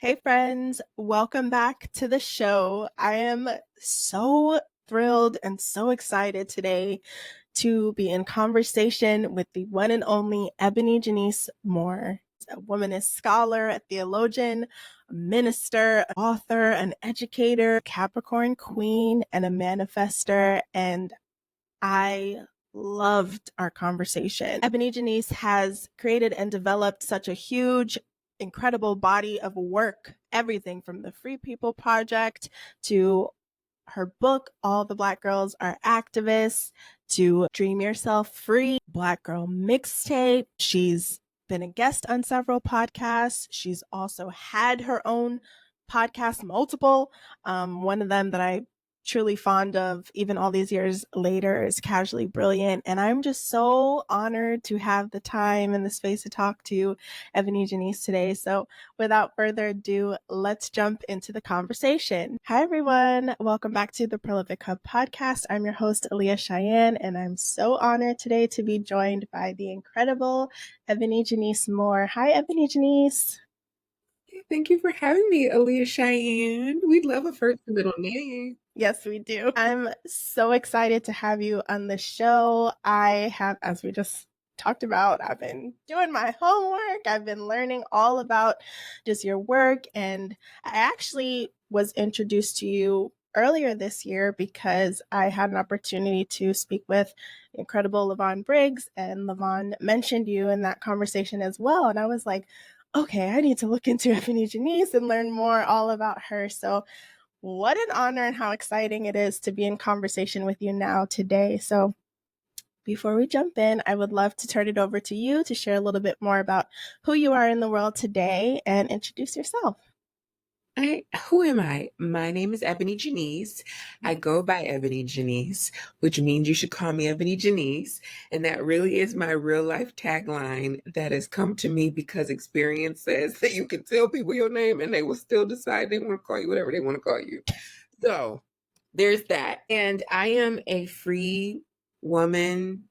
Hey, friends, welcome back to the show. I am so thrilled and so excited today to be in conversation with the one and only EbonyJanice Moore, a womanist scholar, a theologian, a minister, an author, an educator, Capricorn queen, and a manifester. And I loved our conversation. EbonyJanice has created and developed such a huge, incredible body of work, everything from the Free People Project to her book, All the Black Girls Are Activists, to Dream Yourself Free, Black Girl Mixtape. She's been a guest on several podcasts. She's also had her own podcast, multiple. One of them that I truly fond of even all these years later is Casually Brilliant, and I'm just so honored to have the time and the space to talk to EbonyJanice today. So without further ado, let's jump into the conversation. Hi everyone, welcome back to the Prolific Hub podcast. I'm your host Aaliyah Cheyenne, and I'm so honored today to be joined by the incredible EbonyJanice Moore. Hi EbonyJanice. Thank you for having me, Aaliyah Cheyenne. We'd love a first and middle name. Yes, we do. I'm so excited to have you on the show. I have, as we just talked about, I've been doing my homework. I've been learning all about just your work. And I actually was introduced to you earlier this year because I had an opportunity to speak with the incredible Lavon Briggs, and Lavon mentioned you in that conversation as well. And I was like, okay, I need to look into EbonyJanice and learn more all about her. So what an honor and how exciting it is to be in conversation with you now today. So before we jump in, I would love to turn it over to you to share a little bit more about who you are in the world today and introduce yourself. Who am I? My name is EbonyJanice. I go by EbonyJanice, which means you should call me EbonyJanice. And that really is my real life tagline that has come to me because experience says that you can tell people your name and they will still decide they want to call you whatever they want to call you. So there's that. And I am a free woman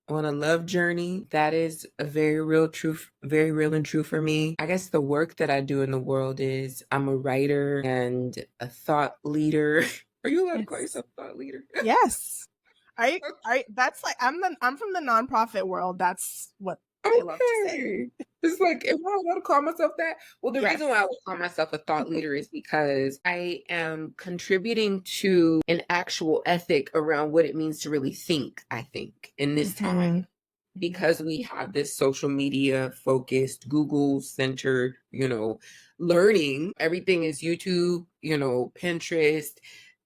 on a love journey. That is a very real and true for me. I guess the work that I do in the world is I'm a writer and a thought leader. Are you allowed to call yourself a thought leader? Yes. That's like I'm from the nonprofit world. That's what I love to say. It's like, am I allowed to call myself that? Well, the reason why I would call myself a thought leader is because I am contributing to an actual ethic around what it means to really think, I think, in this time. Because we have this social media focused, Google centered, learning. Everything is YouTube, Pinterest.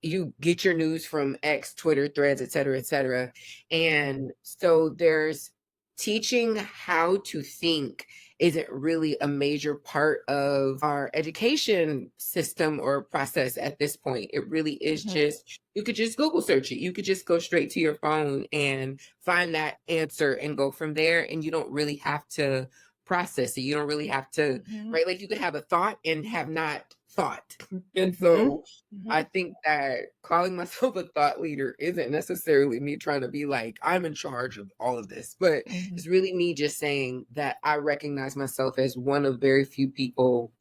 You get your news from X, Twitter, Threads, et cetera, et cetera. And so there's teaching how to think isn't really a major part of our education system or process at this point. It really is just, you could just Google search it. You could just go straight to your phone and find that answer and go from there. And you don't really have to process it. You don't really have to, right? Like you could have a thought and have not thought. And so I think that calling myself a thought leader isn't necessarily me trying to be like, I'm in charge of all of this, but it's really me just saying that I recognize myself as one of very few people,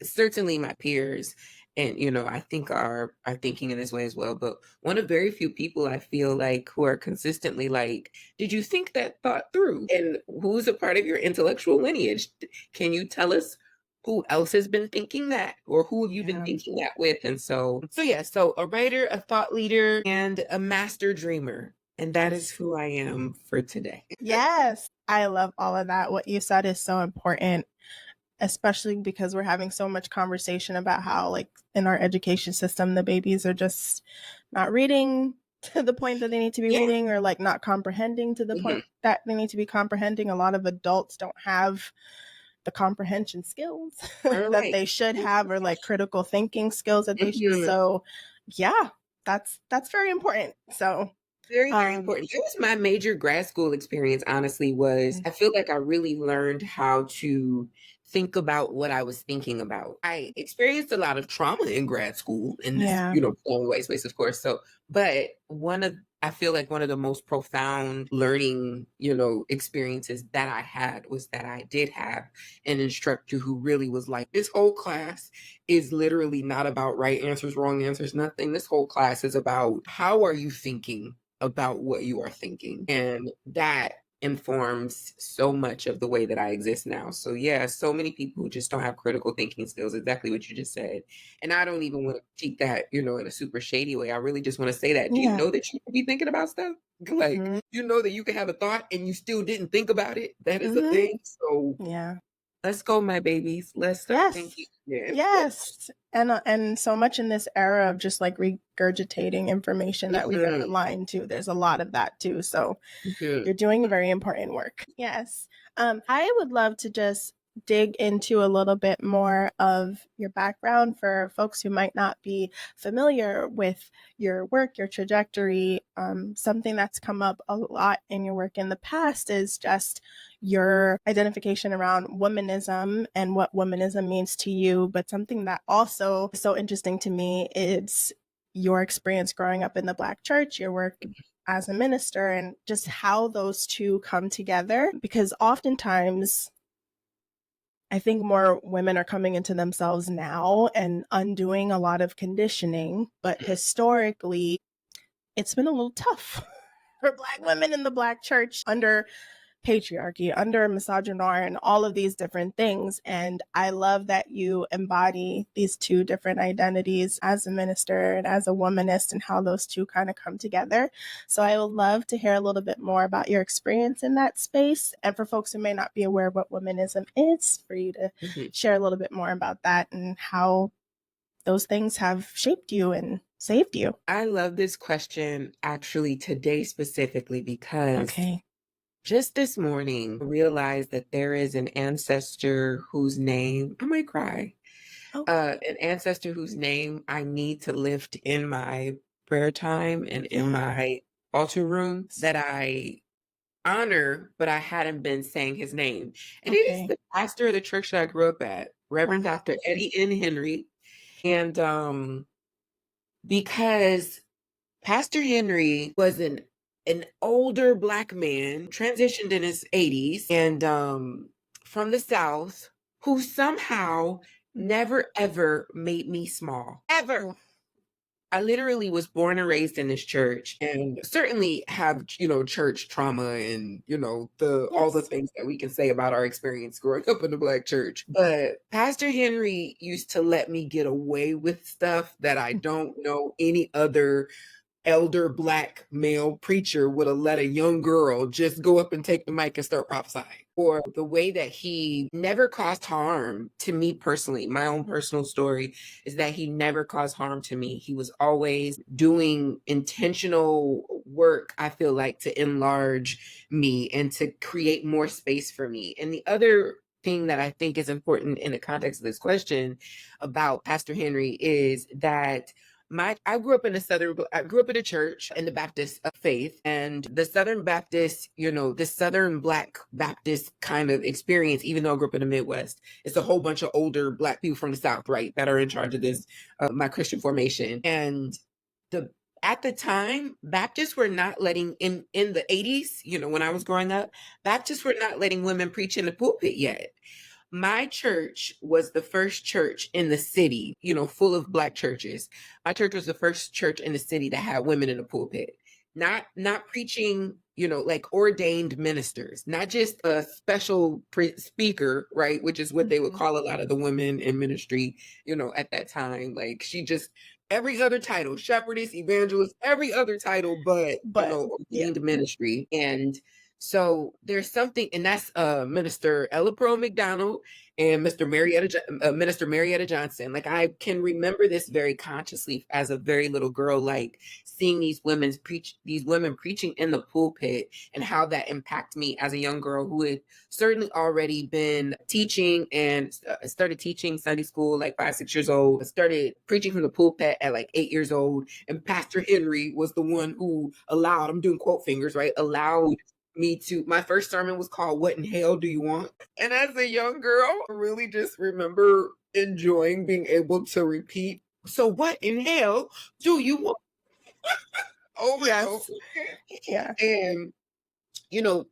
certainly my peers, and I think are thinking in this way as well, but one of very few people I feel like who are consistently like, did you think that thought through? And who's a part of your intellectual lineage? Can you tell us who else has been thinking that, or who have you been thinking that with? And so a writer, a thought leader, and a master dreamer. And that is who I am for today. Yes, I love all of that. What you said is so important, especially because we're having so much conversation about how, like, in our education system, the babies are just not reading to the point that they need to be reading, or like not comprehending to the point that they need to be comprehending. A lot of adults don't have the comprehension skills that they should have, or like critical thinking skills that they should. So yeah, that's very important. So very, very important. It was my major grad school experience, honestly, was I feel like I really learned how to think about what I was thinking about. I experienced a lot of trauma in grad school in this, Yeah. long way space, of course. So, but I feel like one of the most profound learning, experiences that I had was that I did have an instructor who really was like, this whole class is literally not about right answers, wrong answers, nothing. This whole class is about how are you thinking about what you are thinking. And that informs so much of the way that I exist now. So yeah, so many people who just don't have critical thinking skills, exactly what you just said. And I don't even want to critique that, in a super shady way. I really just want to say that. Do you Yeah. know that you can be thinking about stuff? Like, Mhm. you know that you can have a thought and you still didn't think about it? That is a Mhm. thing. So Yeah. let's go, my babies. Let's start Yes. thinking. Yeah. Yes. And so much in this era of just like regurgitating information that we get Mhm. online too. There's a lot of that too. So Mhm. you're doing very important work. Yes. I would love to just dig into a little bit more of your background for folks who might not be familiar with your work, your trajectory. Something that's come up a lot in your work in the past is just your identification around womanism and what womanism means to you. But something that also is so interesting to me is your experience growing up in the Black church, your work as a minister, and just how those two come together. Because oftentimes, I think more women are coming into themselves now and undoing a lot of conditioning. But historically, it's been a little tough for Black women in the Black church under patriarchy, under misogynoir, and all of these different things. And I love that you embody these two different identities as a minister and as a womanist and how those two kind of come together. So I would love to hear a little bit more about your experience in that space. And for folks who may not be aware of what womanism is, for you to Mhm. share a little bit more about that and how those things have shaped you and saved you. I love this question actually today specifically because Okay. just this morning, I realized that there is an ancestor whose name, I might cry, Oh, an ancestor whose name I need to lift in my prayer time and in yeah. my altar room that I honor, but I hadn't been saying his name. And it is Okay. the pastor of the church that I grew up at, Reverend Wow. Dr. Eddie N. Henry. And because Pastor Henry was an older Black man, transitioned in his 80s, and from the South, who somehow never ever made me small. Ever. I literally was born and raised in this church and certainly have, church trauma and, the all the Yes. things that we can say about our experience growing up in the Black church. But Pastor Henry used to let me get away with stuff that I don't know any other elder Black male preacher would have let a young girl just go up and take the mic and start prophesying. Or the way that he never caused harm to me personally. My own personal story is that he never caused harm to me. He was always doing intentional work, I feel like, to enlarge me and to create more space for me. And the other thing that I think is important in the context of this question about Pastor Henry is that I grew up in a church in the Baptist faith, and the Southern Baptist, the Southern Black Baptist kind of experience, even though I grew up in the Midwest, it's a whole bunch of older Black people from the South, right, that are in charge of this, my Christian formation. And the at the time, Baptists were not letting in the 80s, when I was growing up, Baptists were not letting women preach in the pulpit yet. My church was the first church in the city, full of Black churches. My church was the first church in the city that had women in the pulpit. Not preaching, like ordained ministers, not just a special speaker, right? Which is what they would call a lot of the women in ministry, at that time. Like she just every other title, shepherdess, evangelist, every other title, but But yeah. ordained ministry. And so there's something, and that's Minister Ella Pearl McDonald and Minister Marietta Johnson. Like I can remember this very consciously as a very little girl, like seeing these women preaching in the pulpit, and how that impacted me as a young girl who had certainly already been teaching and started teaching Sunday school like 5, 6 years old. Started preaching from the pulpit at like 8 years old, and Pastor Henry was the one who allowed. I'm doing quote fingers, right? Allowed me to, my first sermon was called What in Hell Do You Want? And as a young girl, I really just remember enjoying being able to repeat, so what in hell do you want? Over and over Yes. again. Yeah. And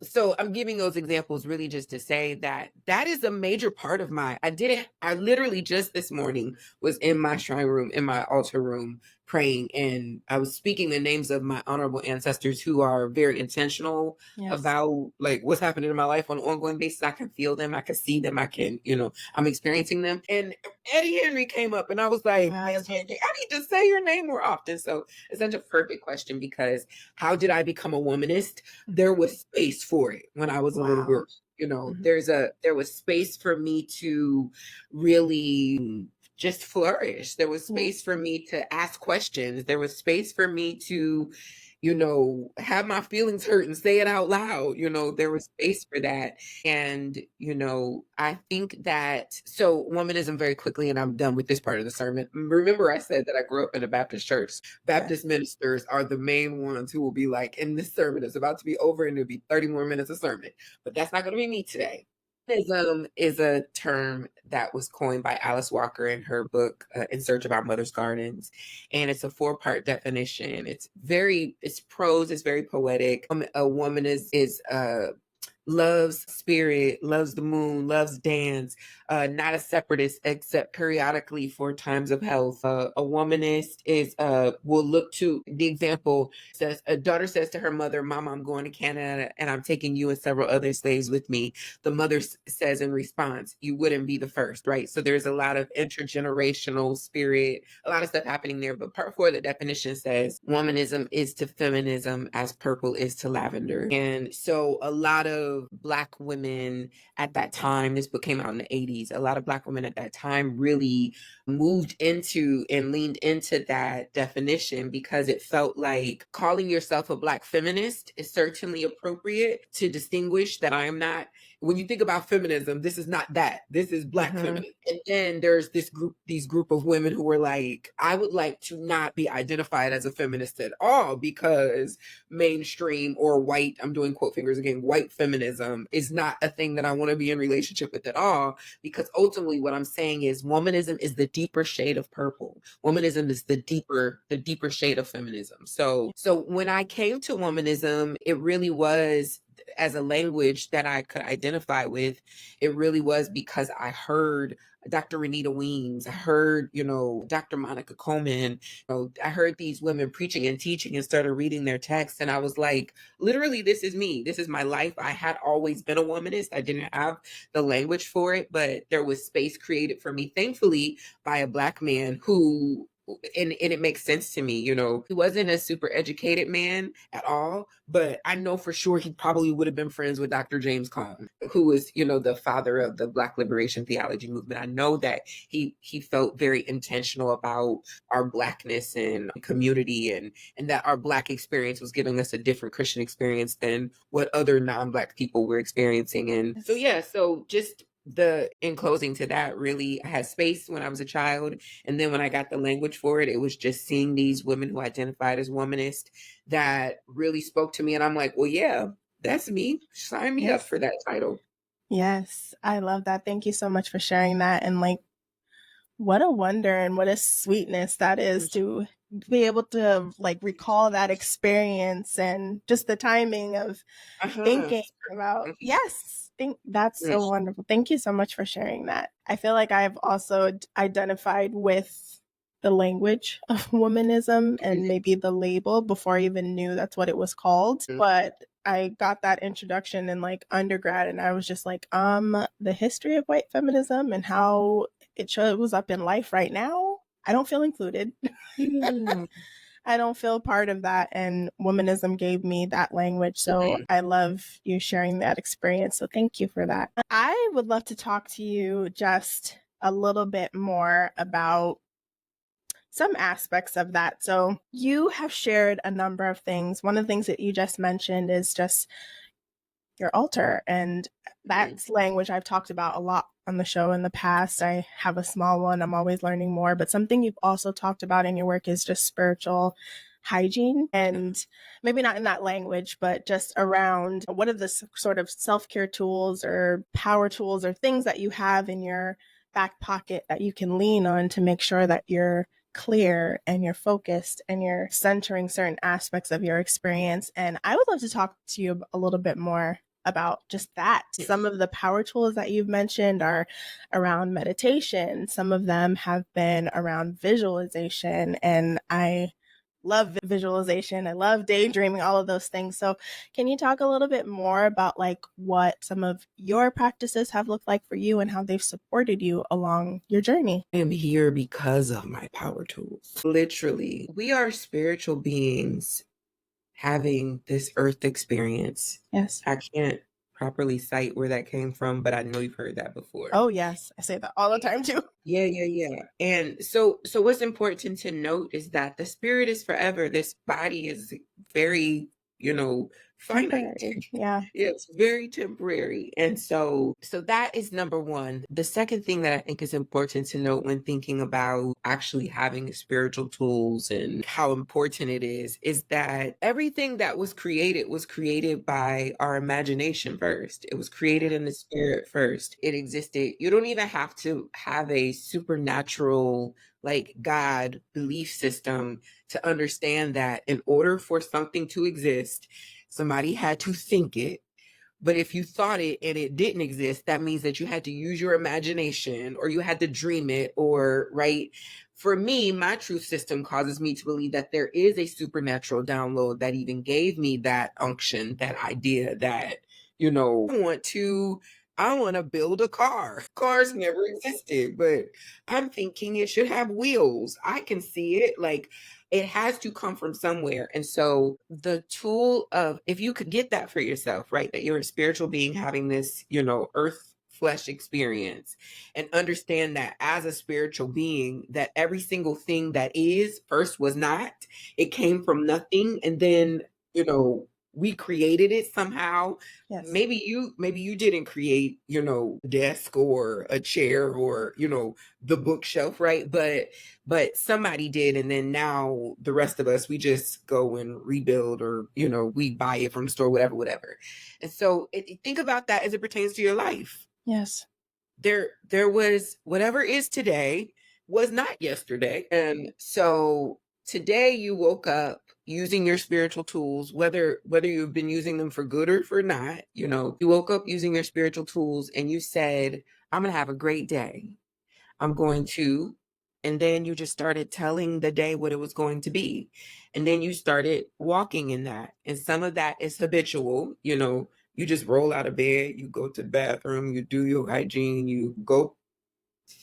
so I'm giving those examples really just to say that that is a major part of I literally just this morning was in my shrine room, in my altar room, praying, and I was speaking the names of my honorable ancestors who are very intentional Yes. about like what's happening in my life on an ongoing basis. I can feel them, I can see them, I'm experiencing them. And Eddie Henry came up and I was like, I need to say your name more often. So it's such a perfect question because how did I become a womanist? There was space for it when I was a little girl. There was space for me to really just flourish. There was space for me to ask questions. There was space for me to, have my feelings hurt and say it out loud. There was space for that. And, I think that, so womanism very quickly, and I'm done with this part of the sermon. Remember I said that I grew up in a Baptist church. Baptist ministers are the main ones who will be like, and this sermon is about to be over and it'll be 30 more minutes of sermon, but that's not going to be me today. Feminism is a term that was coined by Alice Walker in her book, In Search of Our Mother's Gardens. And it's a 4-part definition. It's prose, it's very poetic. A woman is loves spirit, loves the moon, loves dance, not a separatist except periodically for times of health. A womanist will look to the example, says a daughter says to her mother, Mama, I'm going to Canada and I'm taking you and several other slaves with me. The mother says in response, you wouldn't be the first, right? So there's a lot of intergenerational spirit, a lot of stuff happening there. But part 4 of the definition says womanism is to feminism as purple is to lavender. And so a lot of Black women at that time, this book came out in the 80s, a lot of Black women at that time really moved into and leaned into that definition because it felt like calling yourself a Black feminist is certainly appropriate to distinguish that I am not. When you think about feminism, this is not that. This is Black feminism. And then there's these group of women who were like, I would like to not be identified as a feminist at all because mainstream or white, I'm doing quote fingers again, white feminism is not a thing that I want to be in relationship with at all. Because ultimately what I'm saying is womanism is the deeper shade of purple. Womanism is the deeper shade of feminism. So when I came to womanism, it really was as a language that I could identify with. It really was because I heard Dr. Renita Weems, I heard, Dr. Monica Coleman, I heard these women preaching and teaching and started reading their texts. And I was like, literally, this is me. This is my life. I had always been a womanist. I didn't have the language for it, but there was space created for me, thankfully, by a Black man who, and it makes sense to me, he wasn't a super educated man at all, but I know for sure he probably would have been friends with Dr. James Cone, who was, the father of the Black liberation theology movement. I know that he felt very intentional about our Blackness and community and that our Black experience was giving us a different Christian experience than what other non-Black people were experiencing. And so just in closing to that, really, I had space when I was a child. And then when I got the language for it, it was just seeing these women who identified as womanist that really spoke to me. And I'm like, well, yeah, that's me. Sign me up for that title. Yes, I love that. Thank you so much for sharing that. And like, what a wonder and what a sweetness that is to be able to like recall that experience and just the timing of thinking about, that's so wonderful. Thank you so much for sharing that. I feel like I've also identified with the language of womanism and maybe the label before I even knew that's what it was called. But I got that introduction in like undergrad and I was just like, the history of white feminism and how it shows up in life right now, I don't feel included. I don't feel part of that. And womanism gave me that language. So I love you sharing that experience. So thank you for that. I would love to talk to you just a little bit more about some aspects of that. So you have shared a number of things. One of the things that you just mentioned is just your altar. And that's language I've talked about a lot on the show in the past. I have a small one. I'm always learning more. But something you've also talked about in your work is just spiritual hygiene, and maybe not in that language, but just around what are the sort of self-care tools or power tools or things that you have in your back pocket that you can lean on to make sure that you're clear and you're focused and you're centering certain aspects of your experience. And I would love to talk to you a little bit more about just that. Some of the power tools that you've mentioned are around meditation. Some of them have been around visualization. And I love visualization. I love daydreaming, all of those things. So can you talk a little bit more about like what some of your practices have looked like for you and how they've supported you along your journey? I am here because of my power tools. Literally, we are spiritual beings having this earth experience. Yes. I can't properly cite where that came from, but I know you've heard that before. Oh, yes. I say that all the time too. Yeah. And so what's important to note is that the spirit is forever. This body is very, finite. Temporary. Yeah. It's very temporary. And so that is number one. The second thing that I think is important to note when thinking about actually having spiritual tools and how important it is that everything that was created by our imagination first. It was created in the spirit first. It existed. You don't even have to have a supernatural like God belief system to understand that in order for something to exist, somebody had to think it. But if you thought it and it didn't exist, that means that you had to use your imagination or you had to dream it, or right. For me, my truth system causes me to believe that there is a supernatural download that even gave me that unction, that idea that, I want to build a car. Cars never existed, but I'm thinking it should have wheels. I can see it. Like, it has to come from somewhere. And so the tool of, if you could get that for yourself, right, that you're a spiritual being having this, earth flesh experience, and understand that as a spiritual being, that every single thing that is first was not, it came from nothing. And then, we created it somehow. Yes. Maybe you didn't create, a desk or a chair or, the bookshelf, right? But somebody did. And then now the rest of us, we just go and rebuild, or, we buy it from the store, whatever. And so think about that as it pertains to your life. Yes. There was whatever is today was not yesterday. And so today you woke up using your spiritual tools, whether you've been using them for good or for not, you woke up using your spiritual tools and you said, I'm going to have a great day. I'm going to, and then you just started telling the day what it was going to be. And then you started walking in that. And some of that is habitual, you just roll out of bed, you go to the bathroom, you do your hygiene, you go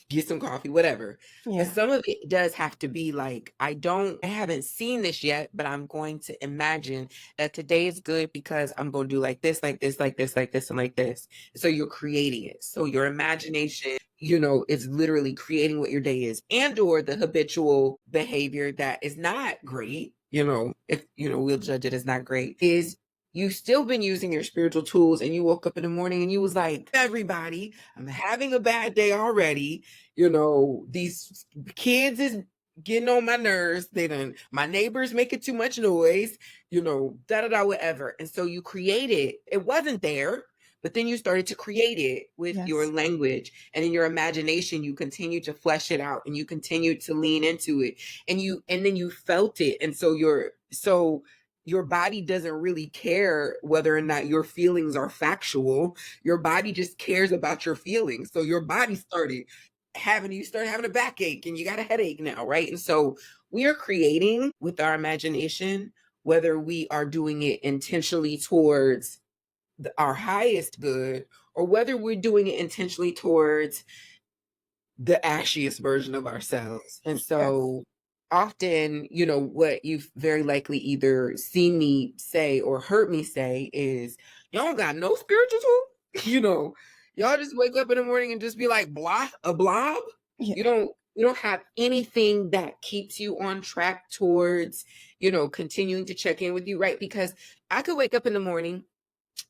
get some coffee, whatever. Yeah. And some of it does have to be like, I haven't seen this yet, but I'm going to imagine that today is good because I'm going to do like this, like this, like this, like this, and like this. So you're creating it. So your imagination, is literally creating what your day is, and or the habitual behavior that is not great, if, we'll judge it as not great, is you've still been using your spiritual tools, and you woke up in the morning and you was like, everybody, I'm having a bad day already. These kids is getting on my nerves. My neighbors making too much noise, whatever. And so you created, it wasn't there, but then you started to create it with your language, and in your imagination, you continue to flesh it out, and you continue to lean into it, and then you felt it. And so your body doesn't really care whether or not your feelings are factual. Your body just cares about your feelings. So your body started having a backache and you got a headache now, right? And so we are creating with our imagination, whether we are doing it intentionally towards our highest good, or whether we're doing it intentionally towards the ashiest version of ourselves. And so often, what you've very likely either seen me say or heard me say is, y'all don't got no spiritual tool. Y'all just wake up in the morning and just be like a blob. Yeah. You don't have anything that keeps you on track towards, continuing to check in with you, right? Because I could wake up in the morning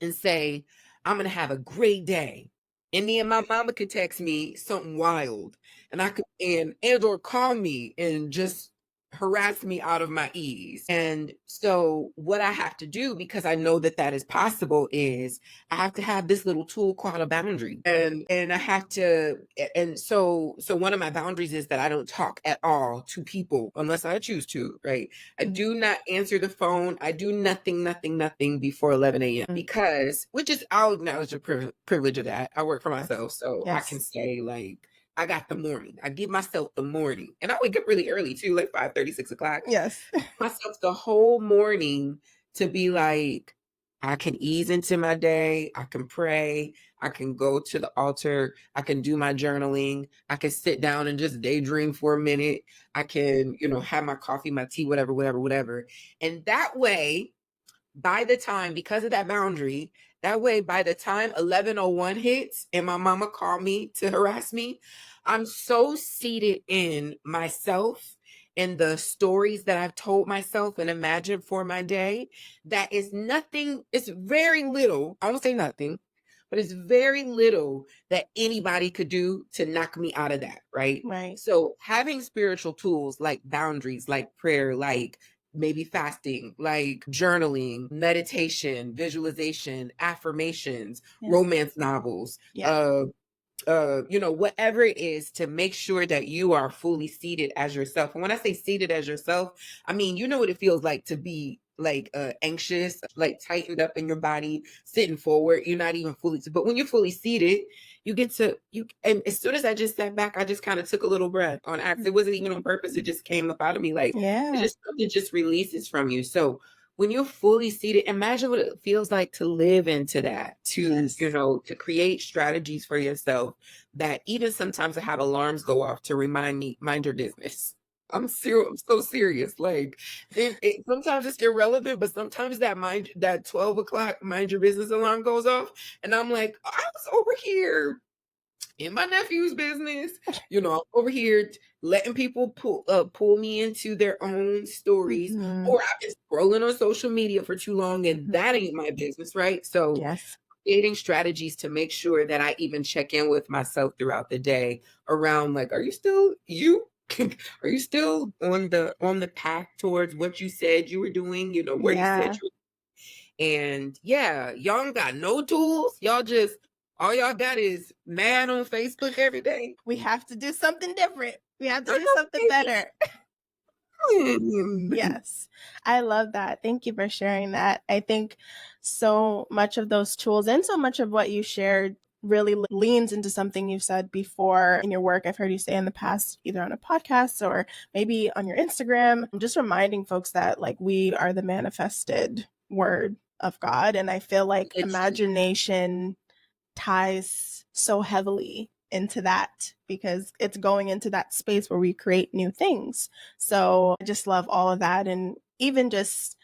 and say, I'm going to have a great day. And then my mama could text me something wild, and I could, and or call me, and just harass me out of my ease. And so what I have to do, because I know that that is possible, is I have to have this little tool called a boundary. And I have to, and so one of my boundaries is that I don't talk at all to people unless I choose to, right? I do not answer the phone. I do nothing before 11 a.m. because, which is, I'll acknowledge the privilege of that. I work for myself, so I can say, like, I got the morning. I give myself the morning. And I wake up really early too, like 5:30, 6 o'clock. Yes. Myself the whole morning to be like, I can ease into my day. I can pray. I can go to the altar. I can do my journaling. I can sit down and just daydream for a minute. I can, have my coffee, my tea, whatever. And that way, by the time, because of that boundary, that way, by the time 11:01 hits and my mama called me to harass me, I'm so seated in myself and the stories that I've told myself and imagined for my day, that is nothing, it's very little, I won't say nothing, but it's very little that anybody could do to knock me out of that, right? Right. So having spiritual tools like boundaries, like prayer, like maybe fasting, like journaling, meditation, visualization, affirmations, romance novels, whatever it is, to make sure that you are fully seated as yourself. And when I say seated as yourself, I mean, you know what it feels like to be like anxious, like tightened up in your body, sitting forward. You're not even fully, but when you're fully seated, and as soon as I just sat back, I just kind of took a little breath on accident. It wasn't even on purpose. It just came up out of me. Like, it just releases from you. So when you're fully seated, imagine what it feels like to live into that, to create strategies for yourself that even sometimes I have alarms go off to remind me, mind your business. I'm so serious. Like, sometimes it's irrelevant, but sometimes that 12 o'clock mind your business alarm goes off, and I'm like, I was over here in my nephew's business, over here letting people pull me into their own stories, or I've been scrolling on social media for too long, and that ain't my business, right? So creating strategies to make sure that I even check in with myself throughout the day around, like, are you still are you still on the path towards what you said you were doing, where you said you were? And y'all ain't got no tools. All y'all got is mad on Facebook every day. We have to do something different. We have to do something better. Yes, I love that. Thank you for sharing that. I think so much of those tools and so much of what you shared really leans into something you've said before in your work. I've heard you say in the past, either on a podcast or maybe on your Instagram, just reminding folks that, like, we are the manifested word of God. And I feel like imagination ties so heavily into that because it's going into that space where we create new things. So I just love all of that. And even just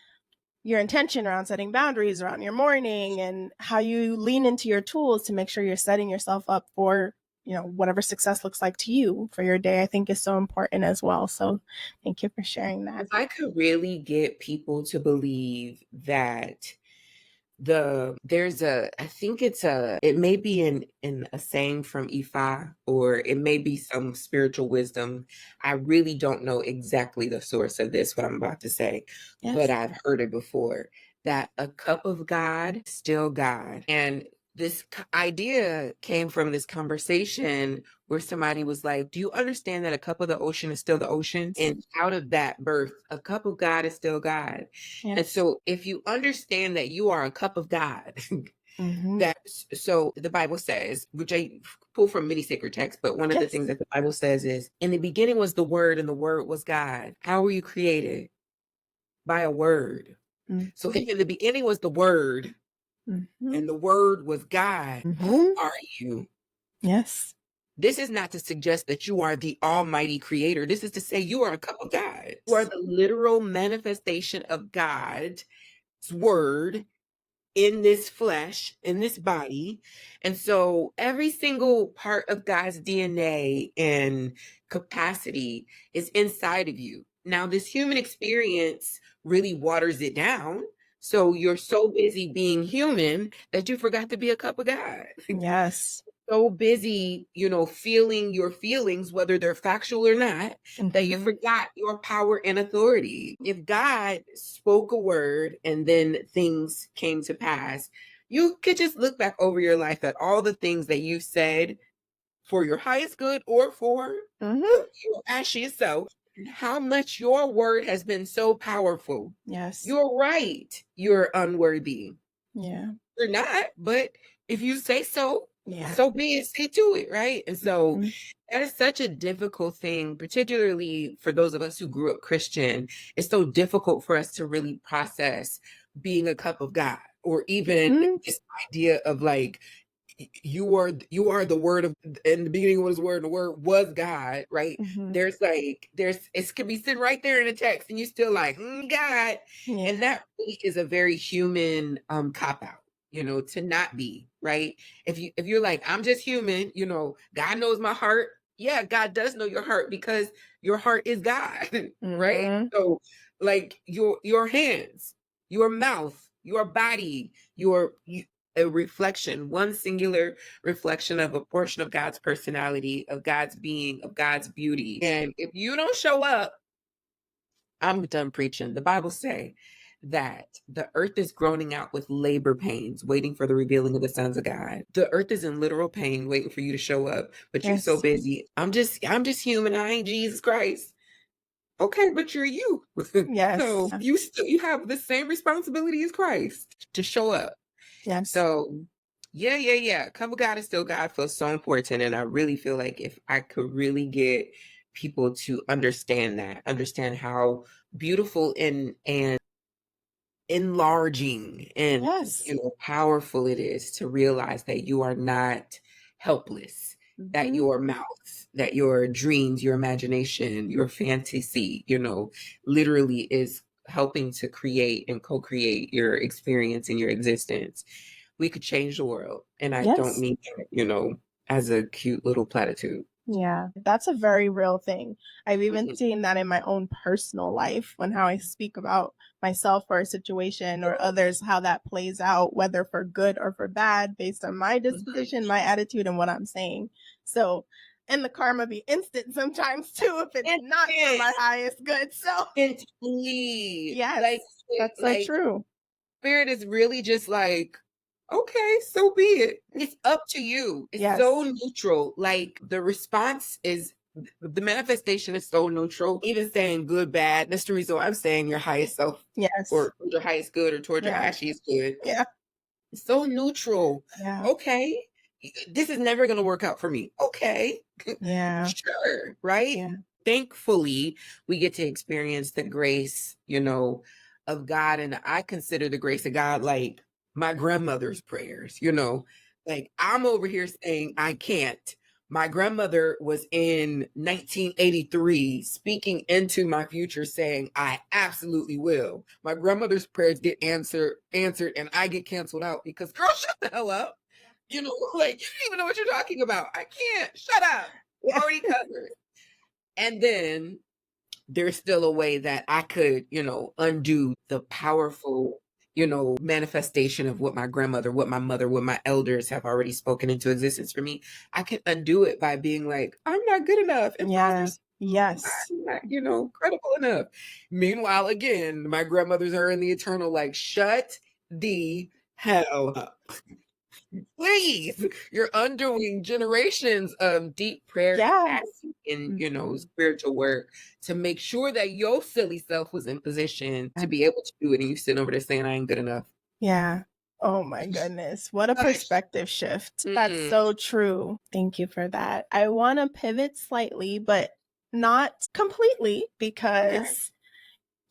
your intention around setting boundaries around your morning and how you lean into your tools to make sure you're setting yourself up for, whatever success looks like to you for your day, I think is so important as well. So thank you for sharing that. If I could really get people to believe that it may be in a saying from Ifa, or it may be some spiritual wisdom. I really don't know exactly the source of this, what I'm about to say, but I've heard it before, that a cup of God, still God. And this idea came from this conversation where somebody was like, do you understand that a cup of the ocean is still the ocean? And out of that birth, a cup of God is still God. And so if you understand that you are a cup of God, so the Bible says, which I pull from many sacred texts, but one of the things that the Bible says is, in the beginning was the Word, and the Word was God. How were you created? By a word. So if in the beginning was the Word, and the Word was God, who are you? Yes. This is not to suggest that you are the almighty creator. This is to say you are a cup of God. You are the literal manifestation of God's word in this flesh, in this body. And so every single part of God's DNA and capacity is inside of you. Now, this human experience really waters it down. So you're so busy being human that you forgot to be a cup of God. Yes. so busy, feeling your feelings, whether they're factual or not, that you forgot your power and authority. If God spoke a word and then things came to pass, you could just look back over your life at all the things that you said for your highest good or for your ashiest self, and how much your word has been so powerful. Yes. You're right. You're unworthy. Yeah. You're not, but if you say so, Yeah. so be it, say to it, right? And so that is such a difficult thing, particularly for those of us who grew up Christian. It's so difficult for us to really process being a cup of God, or even this idea of like, you are the word of, in the beginning was the word, and the word was God, right? There's it could be sitting right there in the text, and you still like, God. Yeah. And that really is a very human cop out, to not be, right? If you're like, I'm just human, God knows my heart. Yeah, God does know your heart, because your heart is God, right? So like your hands, your mouth, your body, a reflection, one singular reflection of a portion of God's personality, of God's being, of God's beauty. And if you don't show up, I'm done preaching. The Bible say that the earth is groaning out with labor pains, waiting for the revealing of the sons of God. The earth is in literal pain, waiting for you to show up, but you're so busy. I'm just human. I ain't Jesus Christ. Okay, but you're you. Yes. So you have the same responsibility as Christ to show up. Yes. So yeah. Cover God is still God feels so important. And I really feel like if I could really get people to understand how beautiful and enlarging and powerful it is to realize that you are not helpless, that your mouth, that your dreams, your imagination, your fantasy, literally is helping to create and co-create your experience and your existence. We could change the world. And I don't mean that, as a cute little platitude. Yeah, that's a very real thing. I've even seen that in my own personal life, when how I speak about myself or a situation or others, how that plays out, whether for good or for bad, based on my disposition, my attitude, and what I'm saying. So, and the karma be instant sometimes too, if it's not for my highest good. So, yes, that's so true. Spirit is really just like, okay, so be it. It's up to you. It's so neutral. Like the response is, the manifestation is so neutral. Even saying good, bad, that's the reason why I'm saying your highest self. Or your highest good, or towards your ashiest good. Yeah. It's so neutral. Yeah. Okay. This is never going to work out for me. Okay. Yeah. Sure. Right. Yeah. Thankfully, we get to experience the grace, of God. And I consider the grace of God like my grandmother's prayers, like I'm over here saying I can't. My grandmother was in 1983 speaking into my future saying, I absolutely will. My grandmother's prayers get answered, and I get canceled out because, girl, shut the hell up. Like, you don't even know what you're talking about. I can't. Shut up. Already covered. And then there's still a way that I could, undo the powerful, manifestation of what my grandmother, what my mother, what my elders have already spoken into existence for me. I can undo it by being like, I'm not good enough. And yes. I'm not, credible enough. Meanwhile, again, my grandmothers are in the eternal, like, shut the hell up. Please, you're undoing generations of deep prayer and spiritual work to make sure that your silly self was in position to be able to do it, and you sitting over there saying I ain't good enough. Yeah. Oh my goodness. What a perspective shift. That's so true. Thank you for that. I want to pivot slightly, but not completely, because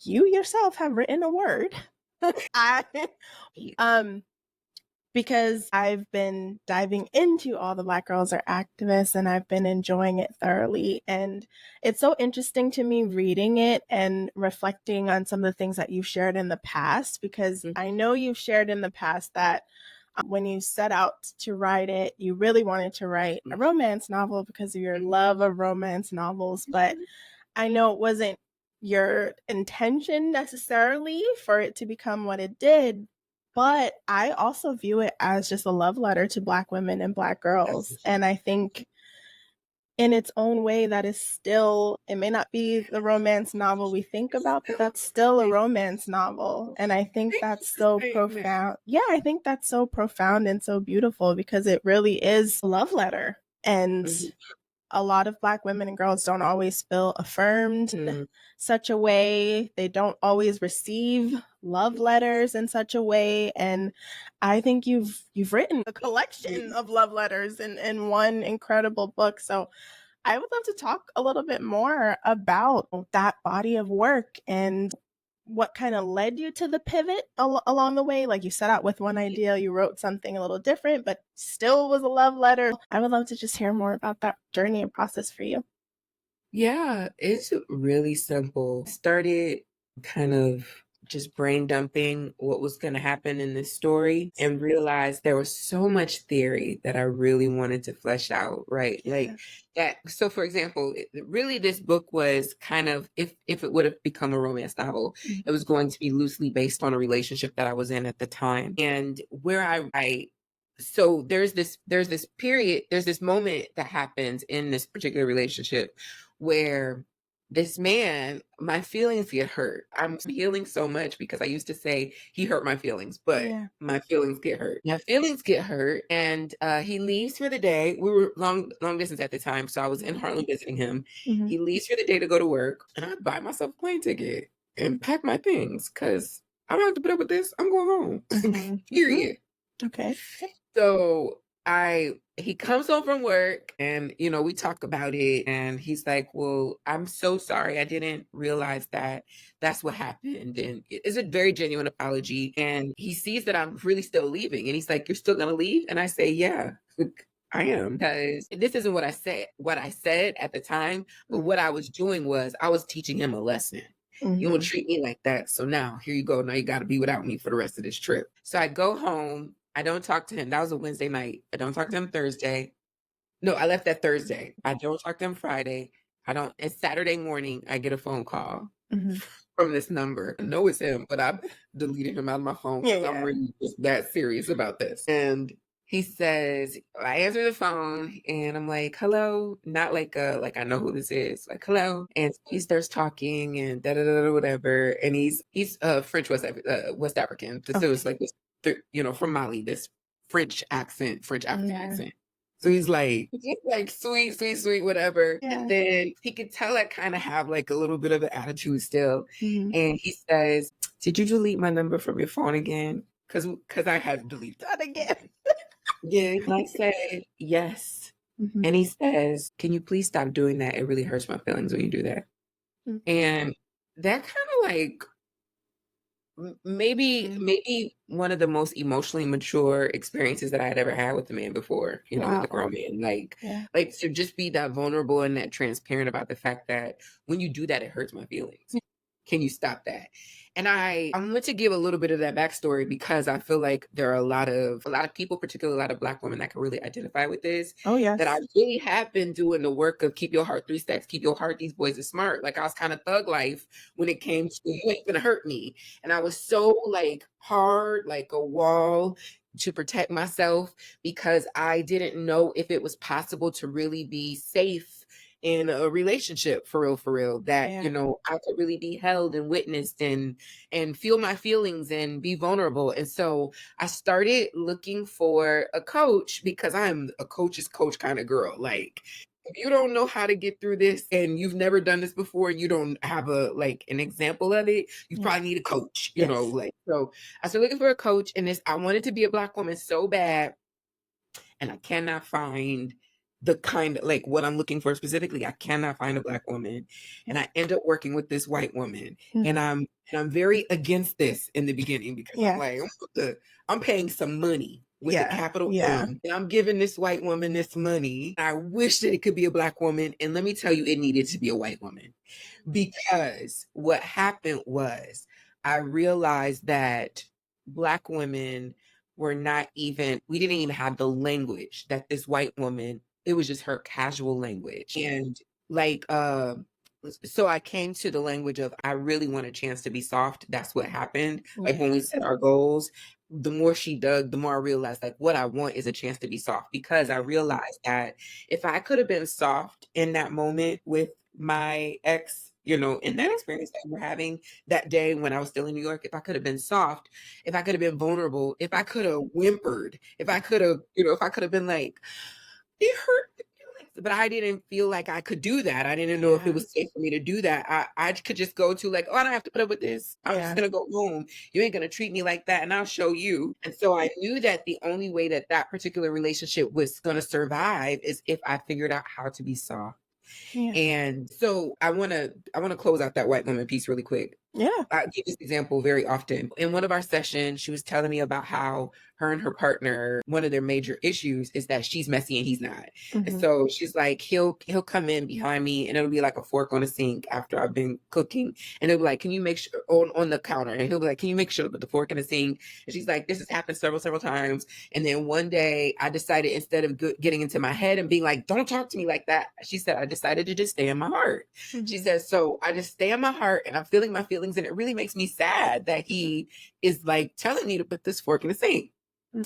you yourself have written a word. Because I've been diving into All the Black Girls Are Activists, and I've been enjoying it thoroughly. And it's so interesting to me reading it and reflecting on some of the things that you've shared in the past, because I know you've shared in the past that when you set out to write it, you really wanted to write a romance novel because of your love of romance novels. But I know it wasn't your intention necessarily for it to become what it did. But I also view it as just a love letter to Black women and Black girls. And I think in its own way, that is still, it may not be the romance novel we think about, but that's still a romance novel. And I think that's so profound. Yeah, I think that's so profound and so beautiful because it really is a love letter. And a lot of Black women and girls don't always feel affirmed in such a way. They don't always receive love letters in such a way. And I think you've written a collection of love letters in one incredible book. So I would love to talk a little bit more about that body of work and what kind of led you to the pivot along the way. Like, you set out with one idea, you wrote something a little different, but still was a love letter. I would love to just hear more about that journey and process for you. Yeah, it's really simple. Started kind of just brain dumping what was going to happen in this story and realized there was so much theory that I really wanted to flesh out, right? Like that. So for example, really this book was kind of, if it would have become a romance novel, it was going to be loosely based on a relationship that I was in at the time. And where I so there's this period, there's this moment that happens in this particular relationship where this man, my feelings get hurt. I'm healing so much because I used to say he hurt my feelings, but my feelings get hurt. My feelings get hurt, and he leaves for the day. We were long distance at the time, so I was in Harlem visiting him. He leaves for the day to go to work, and I buy myself a plane ticket and pack my things because I don't have to put up with this. I'm going home. Period. Okay. So he comes home from work and, we talk about it and he's like, well, I'm so sorry. I didn't realize that that's what happened. And it's a very genuine apology. And he sees that I'm really still leaving. And he's like, you're still going to leave? And I say, yeah, I am. Because this isn't what I said at the time. But what I was doing was I was teaching him a lesson. You don't treat me like that. So now here you go. Now you got to be without me for the rest of this trip. So I go home. I don't talk to him. That was a Wednesday night. I don't talk to him Thursday. No, I left that Thursday. I don't talk to him Friday. It's Saturday morning. I get a phone call from this number. I know it's him, but I deleted him out of my phone because I'm really just that serious about this. And he says, I answer the phone and I'm like, hello, not like I know who this is, like, hello. And he starts talking and whatever. And he's French West African. So it was like this, from Mali, this French African accent. So he's like sweet, sweet, sweet, whatever. And then he could tell I kind of have like a little bit of an attitude still. And he says, did you delete my number from your phone again? Because I had deleted that again. Yeah. And I said, yes. And he says, can you please stop doing that? It really hurts my feelings when you do that. And that kind of like, maybe one of the most emotionally mature experiences that I had ever had with a man before, with a grown man, like to just be that vulnerable and that transparent about the fact that when you do that, it hurts my feelings. Can you stop that? And I want to give a little bit of that backstory because I feel like there are a lot of people, particularly a lot of Black women, that can really identify with this. Oh, yes. That I really have been doing the work of keep your heart 3 stacks, keep your heart, these boys are smart. Like I was kind of thug life when it came to you ain't gonna hurt me. And I was so like hard, like a wall to protect myself because I didn't know if it was possible to really be safe in a relationship for real, that, I could really be held and witnessed and feel my feelings and be vulnerable. And so I started looking for a coach because I'm a coach's coach kind of girl. Like, if you don't know how to get through this and you've never done this before and you don't have an example of it, you probably need a coach, so I started looking for a coach and I wanted to be a Black woman so bad. And I cannot find the kind of what I'm looking for specifically. I cannot find a Black woman. And I end up working with this white woman. And I'm very against this in the beginning because I'm like, I'm paying some money with the capital M. And I'm giving this white woman this money. I wish that it could be a Black woman. And let me tell you, it needed to be a white woman. Because what happened was I realized that Black women we didn't even have the language that this white woman, it was just her casual language. And So I came to the language of I really want a chance to be soft. That's what happened. Like Yeah. when we set our goals, the more she dug, the more I realized like what I want is a chance to be soft, because I realized that if I could have been soft in that moment with my ex, in that experience that we're having that day when I was still in New York, if I could have been soft, if I could have been vulnerable, if I could have whimpered, if I could have, if I could have been like, it hurt my feelings, but I didn't feel like I could do that. I didn't know if it was safe for me to do that. I could just go to like, oh, I don't have to put up with this. I'm just gonna go home. You ain't gonna treat me like that, and I'll show you. And so I knew that the only way that that particular relationship was gonna survive is if I figured out how to be soft. Yeah. And so I wanna close out that white woman piece really quick. Yeah. I give this example very often. In one of our sessions, she was telling me about how her and her partner, one of their major issues is that she's messy and he's not. And so she's like, he'll come in behind me and it'll be like a fork on the sink after I've been cooking. And he'll be like, can you make sure on the counter? And he'll be like, can you make sure to put the fork in the sink? And she's like, this has happened several times. And then one day I decided, instead of getting into my head and being like, don't talk to me like that, she said, I decided to just stay in my heart. She says, so I just stay in my heart and I'm feeling my feelings. And it really makes me sad that he is like telling me to put this fork in the sink.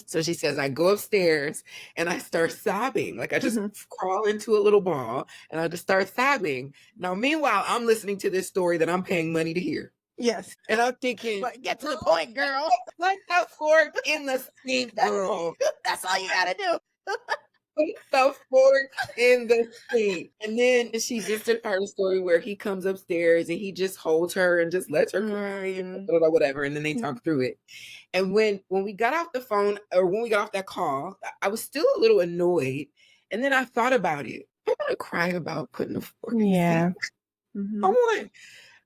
So she says, I go upstairs and I start sobbing. Like I just crawl into a little ball and I just start sobbing. Now, meanwhile, I'm listening to this story that I'm paying money to hear. Yes. And I'm thinking, But get to the point, girl. Like that fork in the sink, girl. That's all you gotta do. Put the fork in the sink. And then she just did part of the story where he comes upstairs and he just holds her and just lets her cry and whatever. And then they talk through it. And when we got off the phone, or when we got off that call, I was still a little annoyed. And then I thought about it. I'm gonna cry about putting a fork in the sink.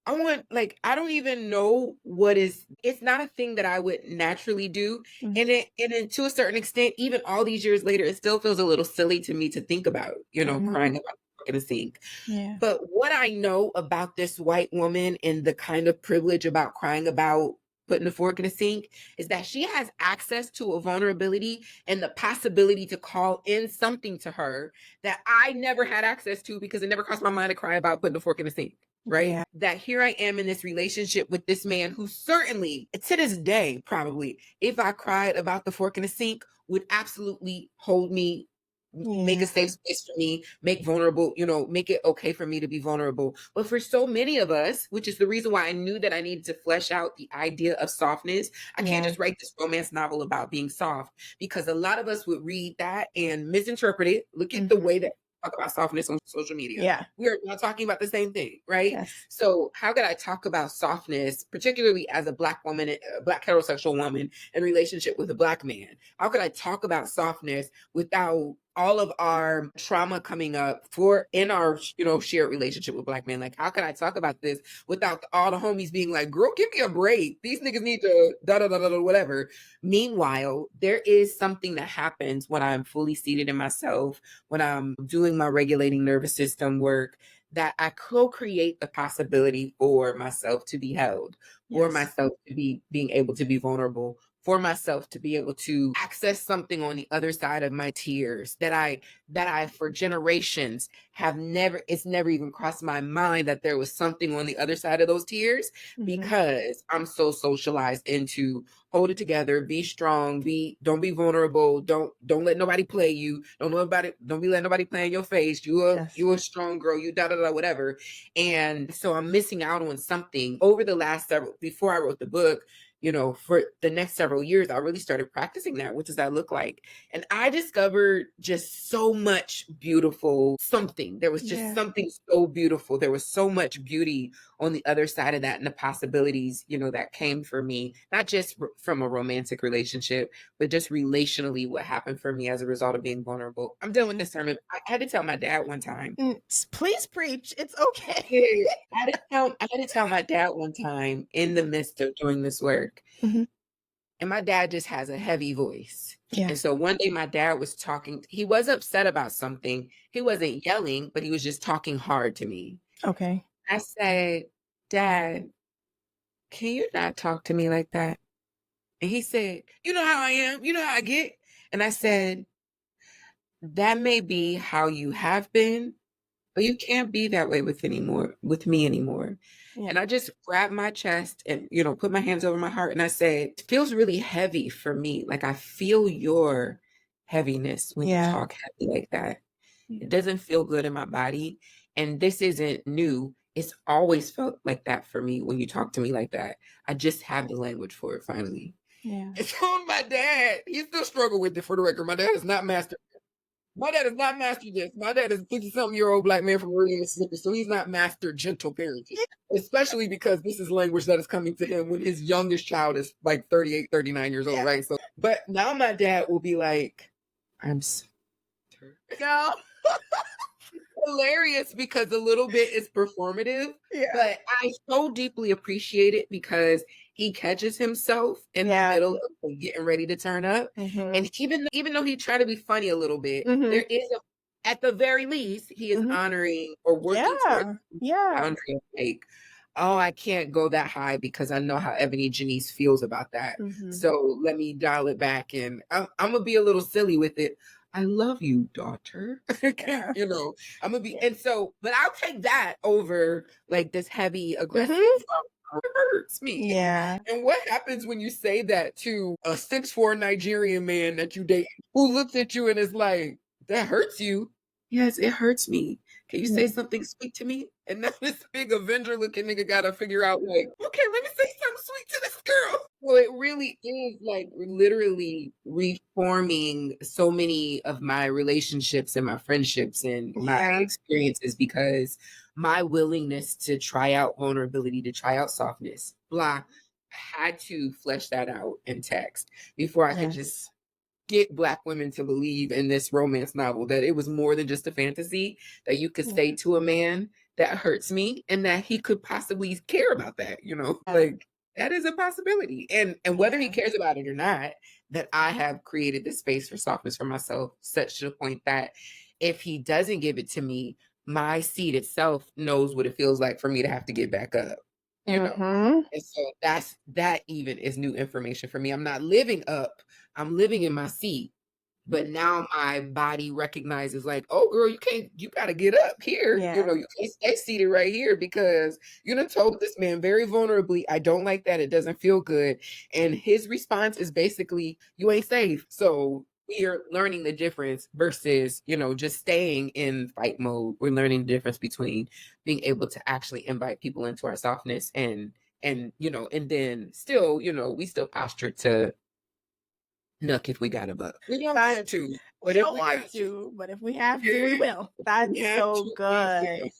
I want, like, I don't even know it's not a thing that I would naturally do. And then to a certain extent, even all these years later, it still feels a little silly to me to think about, crying about in a sink. Yeah. But what I know about this white woman and the kind of privilege about crying about putting a fork in a sink is that she has access to a vulnerability and the possibility to call in something to her that I never had access to, because it never crossed my mind to cry about putting a fork in a sink. Right? Yeah. That here I am in this relationship with this man who certainly, to this day, probably, if I cried about the fork in the sink, would absolutely hold me, make a safe space for me, make vulnerable, make it okay for me to be vulnerable. But for so many of us, which is the reason why I knew that I needed to flesh out the idea of softness, I can't just write this romance novel about being soft, because a lot of us would read that and misinterpret it. Look at the way that talk about softness on social media. Yeah. We're not talking about the same thing, right? Yes. So how could I talk about softness, particularly as a Black woman, a Black heterosexual woman in relationship with a Black man? How could I talk about softness without all of our trauma coming up in our, shared relationship with Black men? Like, how can I talk about this without all the homies being like, girl, give me a break. These niggas need to whatever. Meanwhile, there is something that happens when I'm fully seated in myself, when I'm doing my regulating nervous system work, that I co-create the possibility for myself to be held, for myself to be being able to be vulnerable, for myself to be able to access something on the other side of my tears that I for generations it's never even crossed my mind that there was something on the other side of those tears, because I'm so socialized into hold it together, be strong, don't be vulnerable, don't let nobody play you, don't be letting nobody play in your face. You a strong girl, you whatever. And so I'm missing out on something over the last before I wrote the book. For the next several years, I really started practicing that. What does that look like? And I discovered just so much beautiful something. There was just something so beautiful. There was so much beauty on the other side of that, and the possibilities, that came for me, not just from a romantic relationship, but just relationally, what happened for me as a result of being vulnerable. I'm done with this sermon. I had to tell my dad one time. Please preach. It's okay. I had to tell my dad one time in the midst of doing this work. And my dad just has a heavy voice. Yeah. And so one day my dad was talking. He was upset about something. He wasn't yelling, but he was just talking hard to me. Okay. I said, Dad, can you not talk to me like that? And he said, you know how I am. You know how I get. And I said, that may be how you have been, but you can't be that way with me anymore. Yeah. And I just grabbed my chest and, put my hands over my heart and I said, it feels really heavy for me. Like I feel your heaviness when you talk heavy like that. It doesn't feel good in my body. And this isn't new. It's always felt like that for me when you talk to me like that. I just have the language for it finally. Yeah. It's on my dad. He still struggle with it, for the record. My dad is not mastered. My dad is not mastered this. My dad is a 50-something-year-old black man from rural Mississippi, so he's not mastered gentle parenting. Especially because this is language that is coming to him when his youngest child is like 38, 39 years old, right? So, but now my dad will be like, I'm so Go. hilarious because a little bit is performative, but I so deeply appreciate it because he catches himself in the middle of getting ready to turn up. And even though he tried to be funny a little bit, there is at the very least, he is honoring or working towards boundary of like, oh, I can't go that high because I know how EbonyJanice feels about that. So let me dial it back and I'm gonna be a little silly with it. I love you, daughter. I'm gonna be, and so, but I'll take that over like this heavy, aggressive. It hurts me. Yeah. And what happens when you say that to a 6'4" Nigerian man that you date who looks at you and is like, that hurts you? Yes, it hurts me. Can you say something sweet to me? And now this big Avenger looking nigga gotta figure out like, okay, let me say something sweet to this girl. Well, it really is like literally reforming so many of my relationships and my friendships and my experiences because my willingness to try out vulnerability, to try out softness, blah, had to flesh that out in text before I could just get Black women to believe in this romance novel that it was more than just a fantasy, that you could say to a man that hurts me and that he could possibly care about that, like that is a possibility. And whether he cares about it or not, that I have created this space for softness for myself, such to the point that if he doesn't give it to me, my seed itself knows what it feels like for me to have to get back up. And so that even is new information for me. I'm not living up, I'm living in my seat. But now my body recognizes like, oh girl, you gotta get up here. You can't stay seated right here because you done told this man very vulnerably, I don't like that. It doesn't feel good. And his response is basically, you ain't safe. So we're learning the difference versus, just staying in fight mode. We're learning the difference between being able to actually invite people into our softness and then still, we still posture to Nuck if we got a buck. We don't want to. We don't want to, but if we have to, we will. That's so good.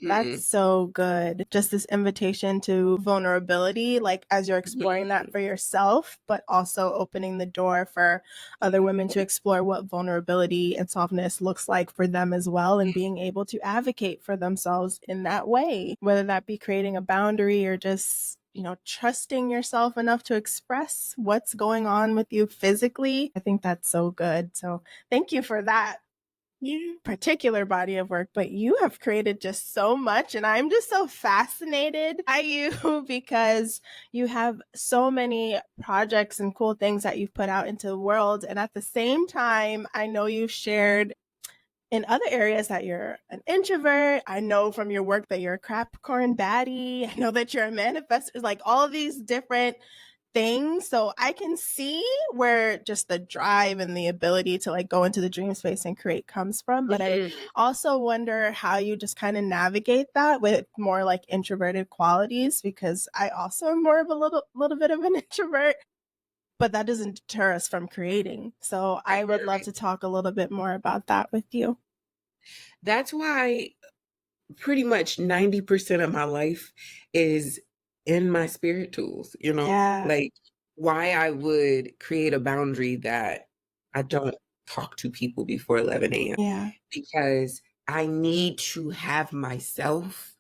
That's so good. Just this invitation to vulnerability, like as you're exploring that for yourself, but also opening the door for other women to explore what vulnerability and softness looks like for them as well, and being able to advocate for themselves in that way, whether that be creating a boundary or just trusting yourself enough to express what's going on with you physically. I think that's so good. So thank you for that particular body of work, but you have created just so much, and I'm just so fascinated by you because you have so many projects and cool things that you've put out into the world. And at the same time, I know you've shared in other areas that you're an introvert. I know from your work that you're a Capricorn baddie. I know that you're a manifestor, like all of these different things. So I can see where just the drive and the ability to like go into the dream space and create comes from. But I also wonder how you just kind of navigate that with more like introverted qualities, because I also am more of a little bit of an introvert. But that doesn't deter us from creating. So I would love to talk a little bit more about that with you. That's why pretty much 90% of my life is in my spirit tools, like why I would create a boundary that I don't talk to people before 11 a.m. Yeah. Because I need to have myself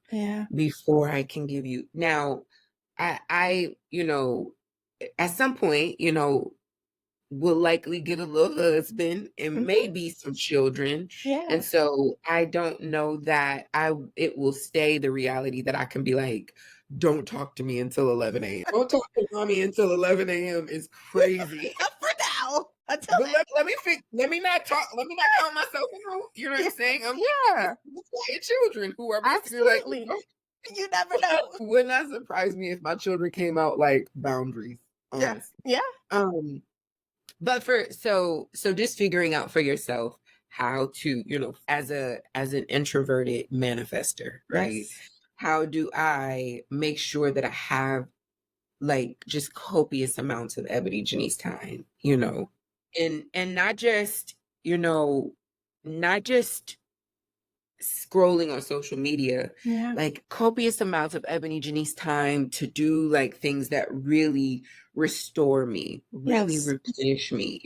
before I can give you. Now, I at some point, will likely get a little husband and maybe some children. And so I don't know that it will stay the reality that I can be like, don't talk to me until 11 a.m. Don't talk to mommy until 11 a.m. is crazy. For now. Until But let me not count myself out. You know what I'm saying? Yeah. Quiet children who are basically Absolutely. You never know. would not surprise me if my children came out like boundaries, Yeah. honestly. Yeah. But so just figuring out for yourself how to, as an introverted manifester, right? Yes. How do I make sure that I have like just copious amounts of EbonyJanice time, and not just, not just scrolling on social media, Yeah. like copious amounts of EbonyJanice time to do like things that really restore me, really Yes. replenish me,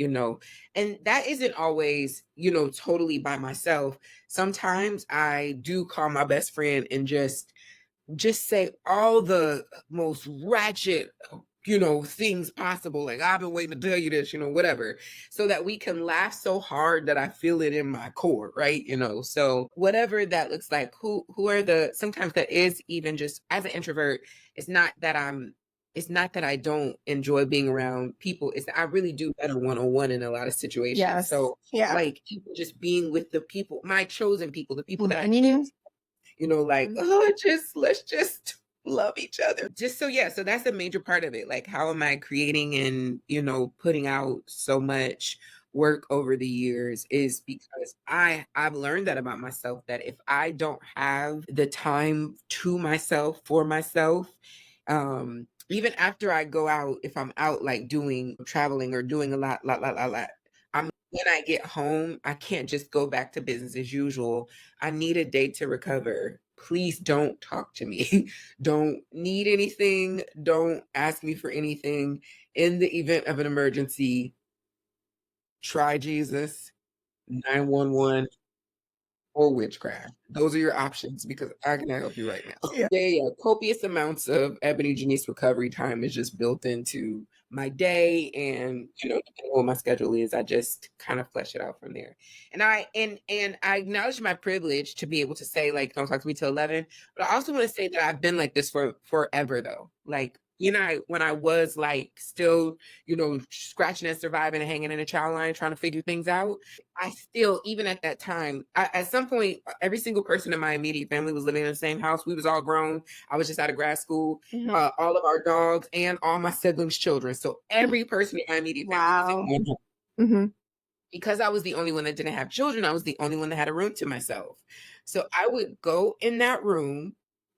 and that isn't always, totally by myself. Sometimes I do call my best friend and just say all the most ratchet, things possible. Like, I've been waiting to tell you this, whatever, so that we can laugh so hard that I feel it in my core, right? So whatever that looks like, who are sometimes that is even just as an introvert, it's not that I don't enjoy being around people. It's that I really do better one-on-one in a lot of situations. Yes. So Yeah. like just being with the people, my chosen people, the people that I let's just love each other. Just so that's a major part of it. Like, how am I creating and, putting out so much work over the years is because I've learned that about myself, that if I don't have the time to myself for myself, even after I go out, if I'm out like traveling or doing a lot, when I get home, I can't just go back to business as usual. I need a day to recover. Please don't talk to me. Don't need anything. Don't ask me for anything. In the event of an emergency, try Jesus, 911, or witchcraft. Those are your options because I cannot help you right now. Yeah. Copious amounts of EbonyJanice recovery time is just built into my day, and depending on what my schedule is, I just kind of flesh it out from there. And I acknowledge my privilege to be able to say, like, don't talk to me till 11. But I also want to say that I've been like this for forever though. Like, when I was like still, scratching and surviving and hanging in a child line trying to figure things out, I still, even at that time, at some point, every single person in my immediate family was living in the same house. We was all grown. I was just out of grad school. All of our dogs and all my siblings' children. So every person in my immediate family was in one home. Because I was the only one that didn't have children, I was the only one that had a room to myself. So I would go in that room.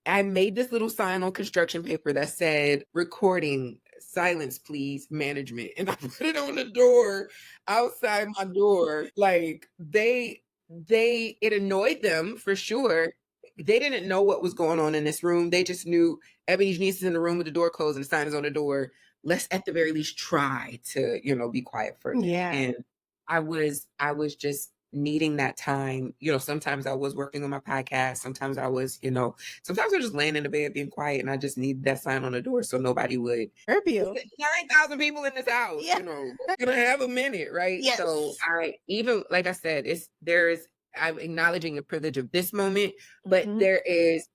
I made this little sign on construction paper that said, recording, silence, please, management. And I put it on the door outside my door. Like, it annoyed them for sure. They didn't know what was going on in this room. They just knew EbonyJanice is in the room with the door closed and the sign is on the door. Let's at the very least try to, be quiet for a minute. Yeah. And I was just needing that time. Sometimes I was working on my podcast. Sometimes I was, sometimes I was just laying in the bed being quiet, and I just need that sign on the door so nobody would Herb you. 9,000 people in this house. Yeah. Gonna have a minute, right? Yes. So even like I said, I'm acknowledging the privilege of this moment, but there is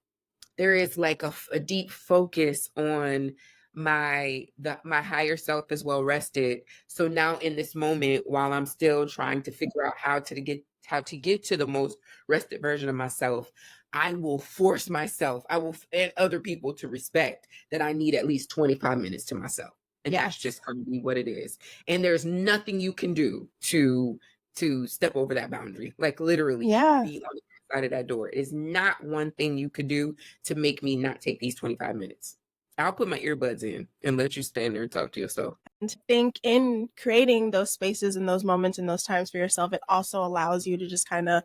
like a deep focus on my higher self is well rested. So now in this moment, while I'm still trying to figure out how to get to the most rested version of myself, I will force myself, and other people to respect that I need at least 25 minutes to myself. And that's just going to be what it is. And there's nothing you can do to step over that boundary. Like, literally, be on the side of that door. It is not one thing you could do to make me not take these 25 minutes. I'll put my earbuds in and let you stand there and talk to yourself. And I think in creating those spaces and those moments and those times for yourself, it also allows you to just kind of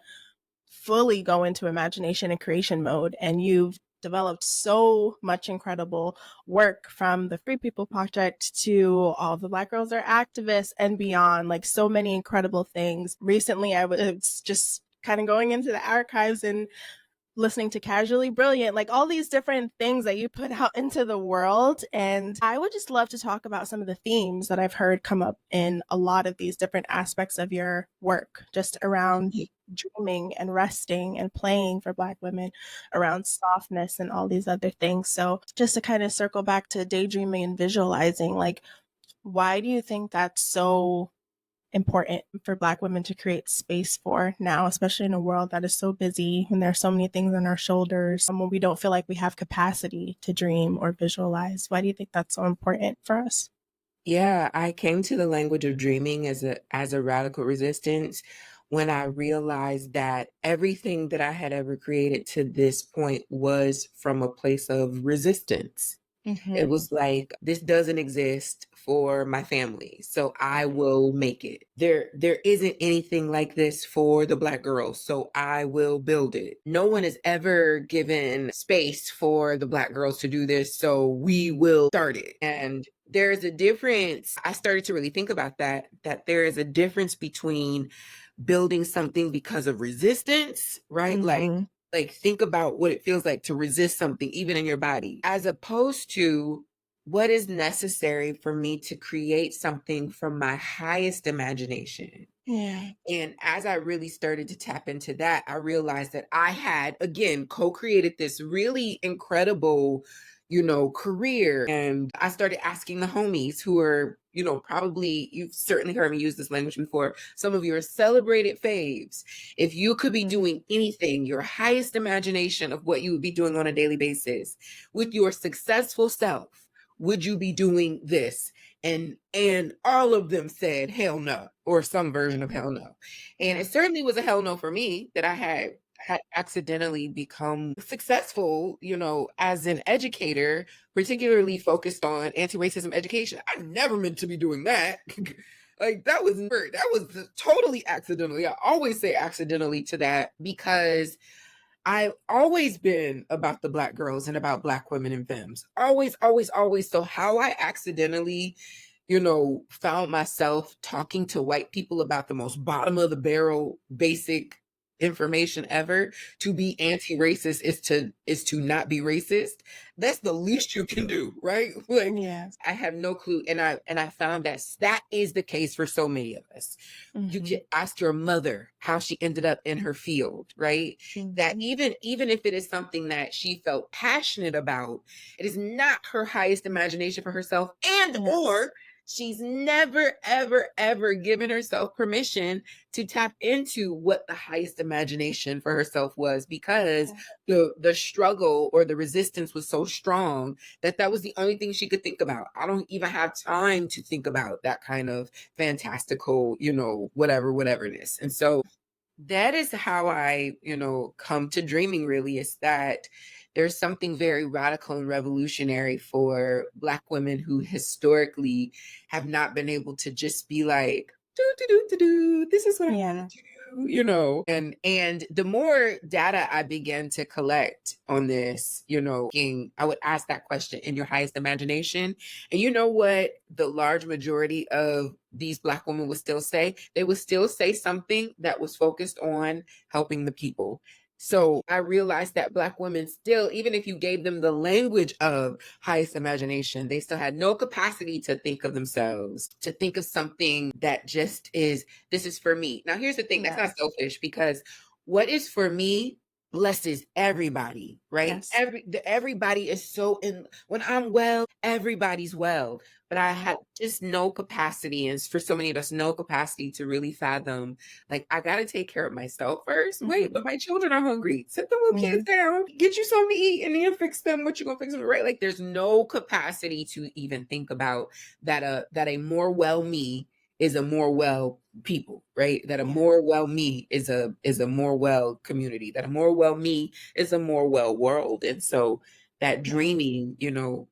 fully go into imagination and creation mode. And you've developed so much incredible work, from the Free People Project to all the Black Girls Are Activists and beyond, like so many incredible things. Recently, I was just kind of going into the archives and listening to Casually Brilliant, like all these different things that you put out into the world. And I would just love to talk about some of the themes that I've heard come up in a lot of these different aspects of your work, just around dreaming and resting and playing for Black women, around softness and all these other things. So just to kind of circle back to daydreaming and visualizing, like, why do you think that's so important for Black women to create space for now, especially in a world that is so busy and there are so many things on our shoulders, when we don't feel like we have capacity to dream or visualize? Why do you think that's so important for us? Yeah, I came to the language of dreaming as a radical resistance when I realized that everything that I had ever created to this point was from a place of resistance. It was like, this doesn't exist for my family, so I will make it. There isn't anything like this for the Black girls, so I will build it. No one has ever given space for the Black girls to do this, so we will start it. And there's a difference. I started to really think about that there is a difference between building something because of resistance, right? Like think about what it feels like to resist something even in your body, as opposed to what is necessary for me to create something from my highest imagination. Yeah. And as I really started to tap into that, I realized that I had, again, co-created this really incredible, career. And I started asking the homies who are, probably, you've certainly heard me use this language before, some of your celebrated faves. If you could be doing anything, your highest imagination of what you would be doing on a daily basis with your successful self, would you be doing this? And all of them said hell no, or some version of hell no. And it certainly was a hell no for me that I had accidentally become successful, as an educator, particularly focused on anti-racism education. I never meant to be doing that. Like that was totally accidentally. I always say accidentally to that because I've always been about the Black girls and about Black women and femmes. Always, always, always. So how I accidentally, found myself talking to white people about the most bottom of the barrel basic information ever, to be anti-racist is to not be racist. That's the least you can do, right? Like, Yeah. I have no clue. And I found that is the case for so many of us. You can ask your mother how she ended up in her field, right? That even if it is something that she felt passionate about, it is not her highest imagination for herself, and or she's never, ever, ever given herself permission to tap into what the highest imagination for herself was, because the struggle or the resistance was so strong that was the only thing she could think about. I don't even have time to think about that kind of fantastical, whateverness. And so that is how I, come to dreaming, really, is that there's something very radical and revolutionary for Black women who historically have not been able to just be like, this is what I want to do, and the more data I began to collect on this, I would ask that question, in your highest imagination. And you know what the large majority of these Black women would still say? They would still say something that was focused on helping the people. So I realized that Black women still, even if you gave them the language of highest imagination, they still had no capacity to think of themselves, to think of something that just is, this is for me. Now, here's the thing, that's not selfish, because what is for me blesses everybody, right? Yes. Everybody is when I'm well, everybody's well. But I had just no capacity, and for so many of us, no capacity to really fathom, like, I got to take care of myself first. Wait, but my children are hungry. Sit the little kids down, get you something to eat, and then fix them what you're going to fix them, right? Like, there's no capacity to even think about that a more well me is a more well people, right? That a more well me is a more well community, that a more well me is a more well world. And so that dreaming,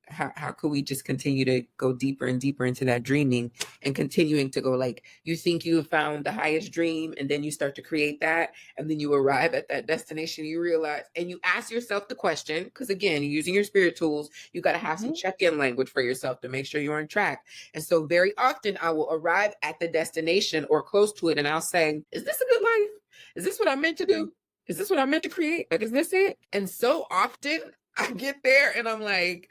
how could we just continue to go deeper and deeper into that dreaming, and continuing to go, like, you think you have found the highest dream, and then you start to create that, and then you arrive at that destination, you realize, and you ask yourself the question, because again, you're using your spirit tools, you got to have some check-in language for yourself to make sure you're on track. And so very often I will arrive at the destination or close to it, and I'll say, is this a good life? Is this what I meant to do? Is this what I meant to create? Like, is this it? And so often I get there and I'm like,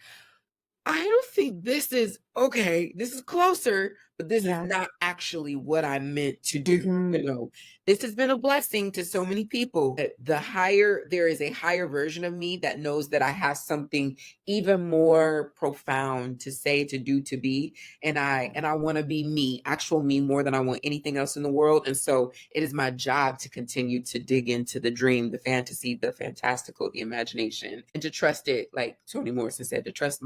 I don't think this is okay. This is closer, but this is not actually what I meant to do. this has been a blessing to so many people. There is a higher version of me that knows that I have something even more profound to say, to do, to be. And I want to be me, actual me, more than I want anything else in the world. And so it is my job to continue to dig into the dream, the fantasy, the fantastical, the imagination, and to trust it, like Toni Morrison said, to trust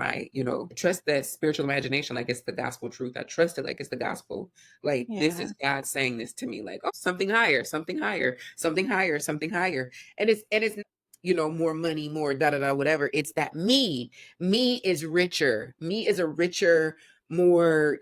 trust that spiritual imagination like it's the gospel truth. I trust it like it's the gospel. Like, this is God saying this to me, like, oh, something higher, something higher, something higher, something higher. And it's more money, more da da da, whatever. It's that me is richer. Me is a richer, more,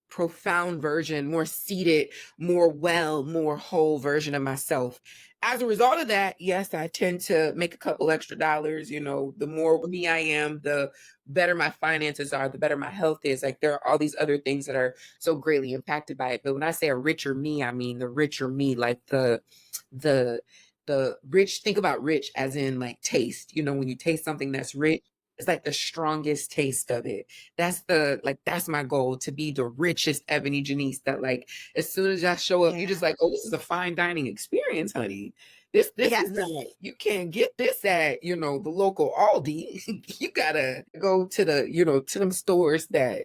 profound version, more seated, more whole version of myself. As a result of that, yes, I tend to make a couple extra dollars. The more me I am, the better my finances are, the better my health is. Like, there are all these other things that are so greatly impacted by it. But when I say a richer me, I mean the richer me, like the rich. Think about rich as in like taste. When you taste something that's rich, it's like the strongest taste of it. That's my goal, to be the richest EbonyJanice, that like as soon as I show up, you're just like, oh, this is a fine dining experience, honey. This is not, you can't get this at, the local Aldi. You gotta go to to them stores that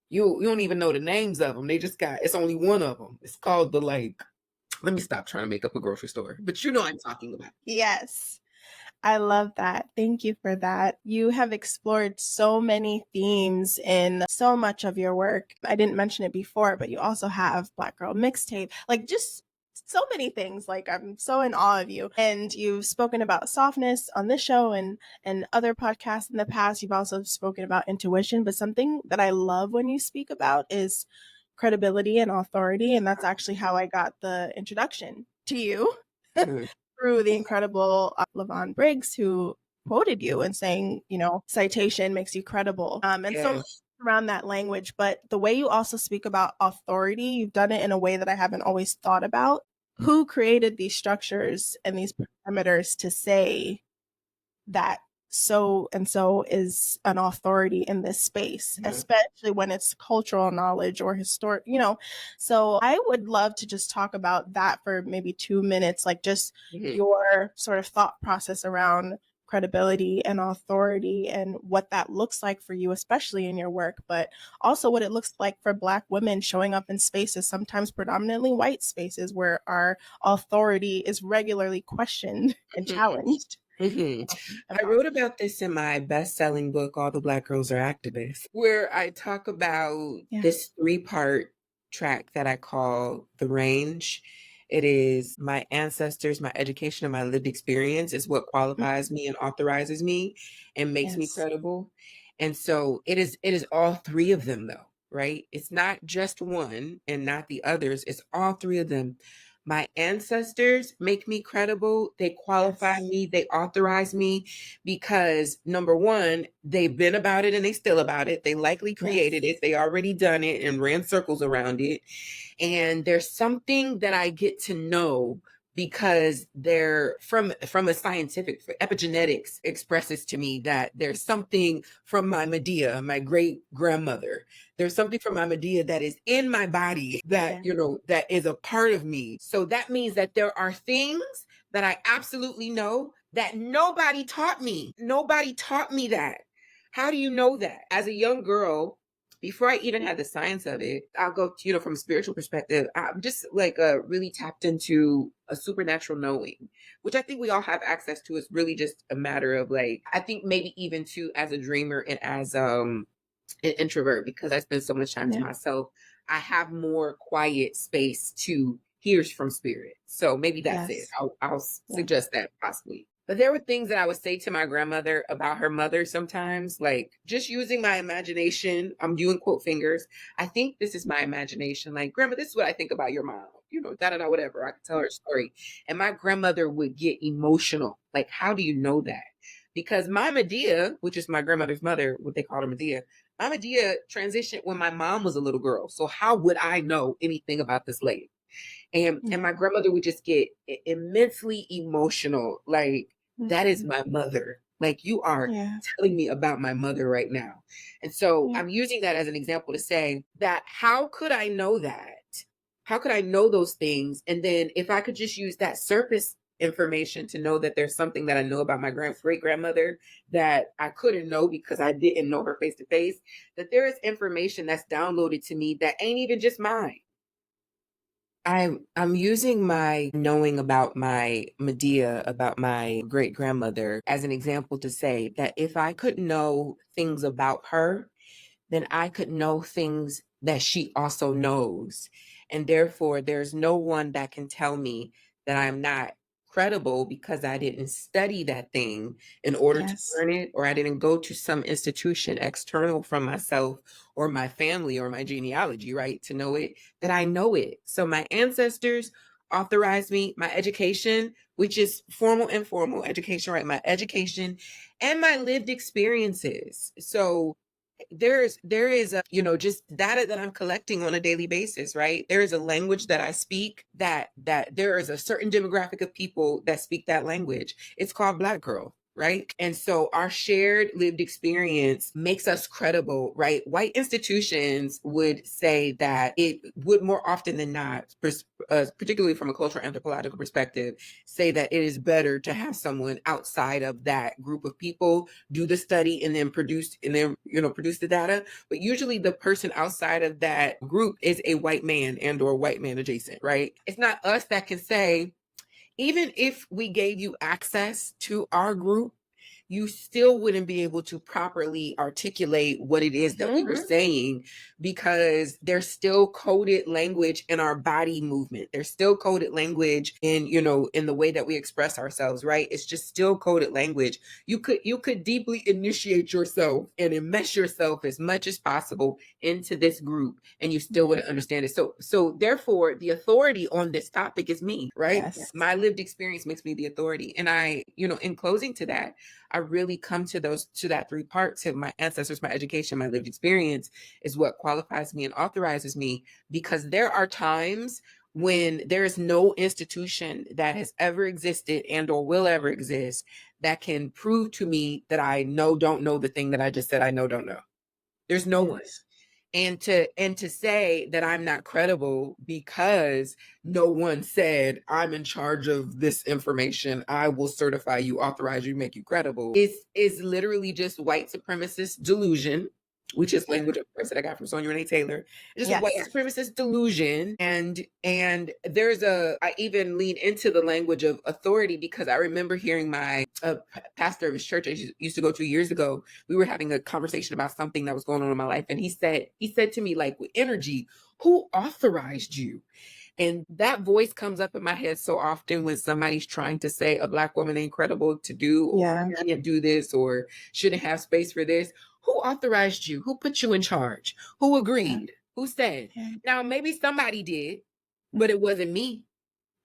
you don't even know the names of them. It's only one of them. It's called let me stop trying to make up a grocery store, but I'm talking about. Yes. I love that. Thank you for that. You have explored so many themes in so much of your work. I didn't mention it before, but you also have Black Girl Mixtape, like just so many things. Like, I'm so in awe of you. And you've spoken about softness on this show and other podcasts in the past. You've also spoken about intuition, but something that I love when you speak about is credibility and authority. And that's actually how I got the introduction to you. Through the incredible Lavon Briggs, who quoted you and saying, citation makes you credible. And so around that language, but the way you also speak about authority, you've done it in a way that I haven't always thought about. Who created these structures and these parameters to say that so and so is an authority in this space, especially when it's cultural knowledge or historic, So I would love to just talk about that for maybe 2 minutes, like just your sort of thought process around credibility and authority and what that looks like for you, especially in your work, but also what it looks like for Black women showing up in spaces, sometimes predominantly white spaces, where our authority is regularly questioned and challenged. I wrote about this in my best-selling book, All the Black Girls Are Activists, where I talk about this 3-part track that I call The Range. It is my ancestors, my education, and my lived experience is what qualifies me and authorizes me and makes me credible. And so it is all 3 of them, though, right? It's not just one and not the others. It's all 3 of them. My ancestors make me credible. They qualify me. They authorize me because, number one, they've been about it and they still about it. They likely created it. They already done it and ran circles around it. And there's something that I get to know because they're from a scientific, epigenetics expresses to me that there's something from my Medea, my great grandmother. There's something from my Medea that is in my body that, that is a part of me. So that means that there are things that I absolutely know that nobody taught me. Nobody taught me that. How do you know that? As a young girl, before I even had the science of it, I'll go, from a spiritual perspective, I'm just like really tapped into a supernatural knowing, which I think we all have access to. It's really just a matter of I think maybe even too, as a dreamer and as an introvert, because I spend so much time to myself, I have more quiet space to hear from spirit. So maybe that's it. I'll suggest that possibly. But there were things that I would say to my grandmother about her mother sometimes, like just using my imagination. I'm doing quote fingers. I think this is my imagination. Like, Grandma, this is what I think about your mom. Da-da-da, whatever. I could tell her a story. And my grandmother would get emotional. Like, how do you know that? Because my Medea, which is my grandmother's mother, what they call her Medea, my Medea transitioned when my mom was a little girl. So how would I know anything about this lady? And my grandmother would just get immensely emotional. Like, that is my mother. Like, you are telling me about my mother right now. And so I'm using that as an example to say that how could I know that How could I know those things? And then if I could just use that surface information to know that there's something that I know about my great grandmother that I couldn't know because I didn't know her face to face, that there is information that's downloaded to me that ain't even just mine. I'm using my knowing about my Medea, about my great grandmother, as an example to say that if I could know things about her, then I could know things that she also knows. And therefore, there's no one that can tell me that I'm not credible because I didn't study that thing in order to learn it, or I didn't go to some institution external from myself or my family or my genealogy, right, to know it, that I know it. So my ancestors authorized me, my education, which is formal and informal education, right? My education and my lived experiences. So there is a, just data that I'm collecting on a daily basis, right? There is a language that I speak, that there is a certain demographic of people that speak that language. It's called Black girl, right? And so our shared lived experience makes us credible, right? White institutions would say that it would more often than not, particularly from a cultural anthropological perspective, say that it is better to have someone outside of that group of people do the study and then produce the data. But usually the person outside of that group is a white man and or white man adjacent, right? It's not us that can say, even if we gave you access to our group, you still wouldn't be able to properly articulate what it is that we were saying, because there's still coded language in our body movement. There's still coded language in, in the way that we express ourselves, right? It's just still coded language. You could deeply initiate yourself and enmesh yourself as much as possible into this group, and you still wouldn't understand it. So therefore, the authority on this topic is me, right? Yes. My lived experience makes me the authority. And I, in closing to that, I really come to that three parts of my ancestors, my education, my lived experience is what qualifies me and authorizes me, because there are times when there is no institution that has ever existed and or will ever exist that can prove to me that I don't know the thing that I just said I don't know. There's no one. And to say that I'm not credible because no one said I'm in charge of this information, I will certify you, authorize you, make you credible, is literally just white supremacist delusion, which is language, of course, that I got from Sonia Renee Taylor. It's just a white supremacist delusion. And I even lean into the language of authority, because I remember hearing my pastor of his church I used to go to years ago. We were having a conversation about something that was going on in my life. And he said to me, like, with energy, who authorized you? And that voice comes up in my head so often when somebody's trying to say a Black woman ain't credible to do, or can't do this, or shouldn't have space for this. Who authorized you? Who put you in charge? Who agreed? Who said? Now, maybe somebody did, but it wasn't me.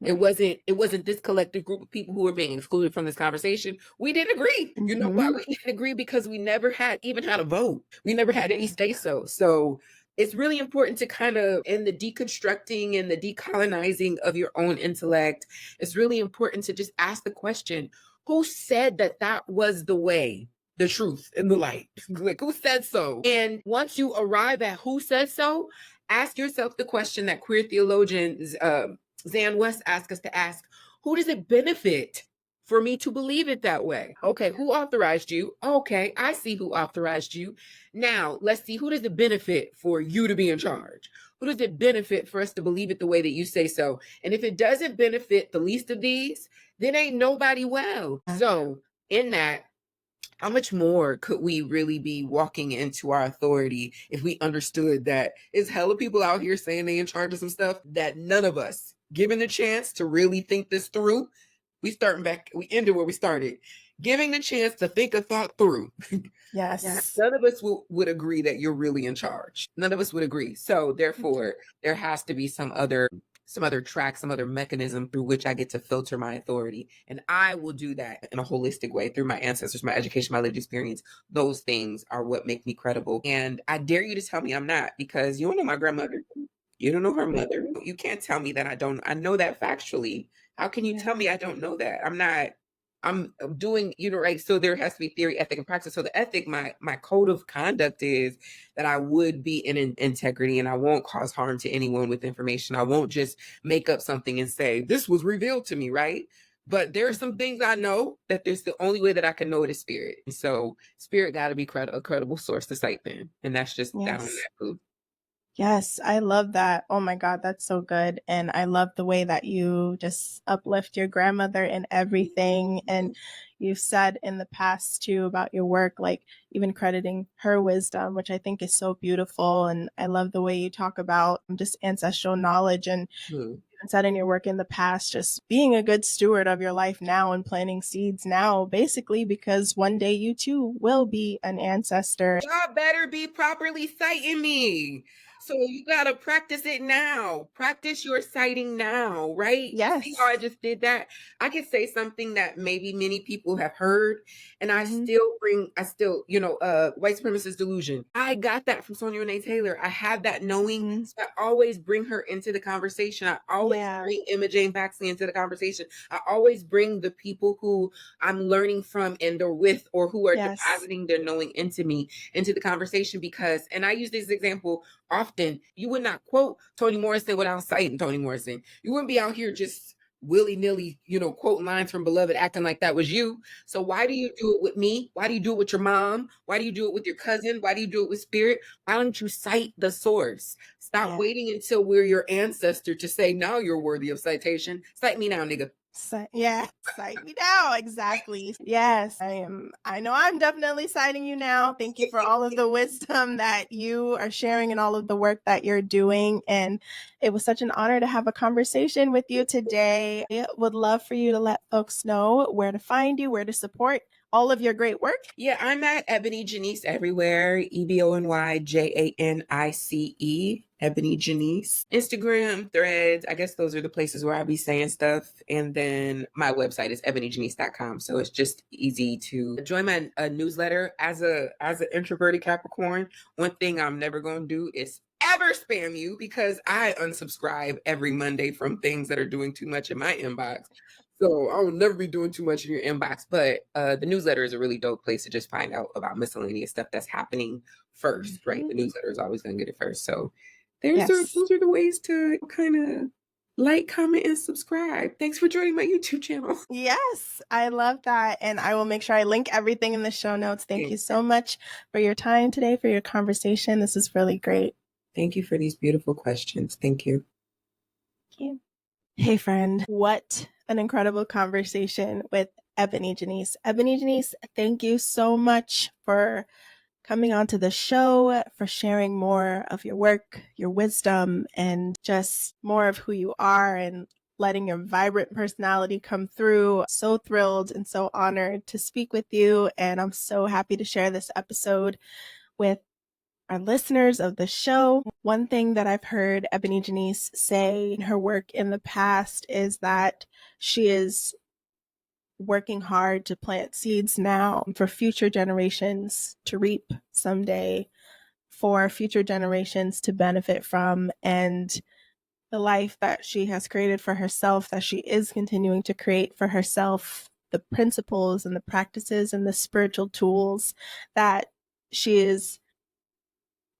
It wasn't this collective group of people who were being excluded from this conversation. We didn't agree. You know why we didn't agree? Because we never even had a vote. We never had any say so. So it's really important to kind of, in the deconstructing and the decolonizing of your own intellect, it's really important to just ask the question, who said that was the way, the truth, and the light? Like, who said so? And once you arrive at who said so, ask yourself the question that queer theologians, Zan West asked us to ask, who does it benefit for me to believe it that way? Okay, who authorized you? Okay, I see who authorized you. Now, let's see, who does it benefit for you to be in charge? Who does it benefit for us to believe it the way that you say so? And if it doesn't benefit the least of these, then ain't nobody well. So in that, how much more could we really be walking into our authority if we understood that it's hella people out here saying they in charge of some stuff that none of us, given the chance to really think this through, we ended where we started. Giving the chance to think a thought through. Yes. None of us would agree that you're really in charge. None of us would agree. So therefore, there has to be some other track, some other mechanism through which I get to filter my authority. And I will do that in a holistic way through my ancestors, my education, my lived experience. Those things are what make me credible. And I dare you to tell me I'm not, because you don't know my grandmother. You don't know her mother. You can't tell me that I know that factually. How can you tell me I don't know that? I'm not I'm doing, right? So there has to be theory, ethic, and practice. So the ethic, my code of conduct is that I would be in integrity and I won't cause harm to anyone with information. I won't just make up something and say, this was revealed to me, right? But there are some things I know that there's the only way that I can know it is spirit. And so spirit got to be a credible source to cite then. And that's just down in that food. Yes, I love that. Oh my God, that's so good. And I love the way that you just uplift your grandmother and everything. And you've said in the past too about your work, like even crediting her wisdom, which I think is so beautiful. And I love the way you talk about just ancestral knowledge and said in your work in the past, just being a good steward of your life now and planting seeds now, basically, because one day you too will be an ancestor. Y'all better be properly citing me. So you got to practice it now. Practice your citing now, right? Yes. See how I just did that? I could say something that maybe many people have heard, and I still, white supremacist delusion. I got that from Sonia Renee Taylor. I have that knowing. So I always bring her into the conversation. I always bring Emma Jane Baxley into the conversation. I always bring the people who I'm learning from and they're with, or who are depositing their knowing into me, into the conversation, because, and I use this example often, you would not quote Toni Morrison without citing Toni Morrison. You wouldn't be out here just willy-nilly, quoting lines from Beloved, acting like that was you. So why do you do it with me? Why do you do it with your mom? Why do you do it with your cousin? Why do you do it with spirit? Why don't you cite the source? Stop waiting until we're your ancestor to say, now you're worthy of citation. Cite me now, nigga. Cite me now. Exactly. Yes, I know I'm definitely citing you now. Thank you for all of the wisdom that you are sharing and all of the work that you're doing. And it was such an honor to have a conversation with you today. I would love for you to let folks know where to find you, where to support all of your great work. Yeah, I'm at EbonyJanice everywhere. EbonyJanice. EbonyJanice. Instagram, Threads. I guess those are the places where I'll be saying stuff. And then my website is EbonyJanice.com. So it's just easy to join my newsletter. As an introverted Capricorn, one thing I'm never going to do is ever spam you, because I unsubscribe every Monday from things that are doing too much in my inbox. So I will never be doing too much in your inbox, but the newsletter is a really dope place to just find out about miscellaneous stuff that's happening first, right? The newsletter is always going to get it first. So those are the ways to kind of like, comment, and subscribe. Thanks for joining my YouTube channel. Yes, I love that. And I will make sure I link everything in the show notes. Thank you so much for your time today, for your conversation. This is really great. Thank you for these beautiful questions. Thank you. Thank you. Hey, friend, what an incredible conversation with EbonyJanice. EbonyJanice, thank you so much for coming onto the show, for sharing more of your work, your wisdom, and just more of who you are, and letting your vibrant personality come through. So thrilled and so honored to speak with you. And I'm so happy to share this episode with our listeners of the show. One thing that I've heard EbonyJanice say in her work in the past is that she is working hard to plant seeds now for future generations to reap someday, for future generations to benefit from, and the life that she has created for herself, that she is continuing to create for herself, the principles and the practices and the spiritual tools that she is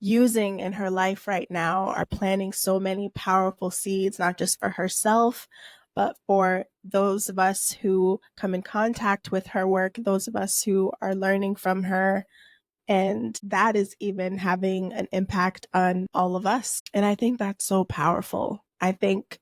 using in her life right now are planting so many powerful seeds, not just for herself, but for those of us who come in contact with her work, those of us who are learning from her. And that is even having an impact on all of us. And I think that's so powerful. I think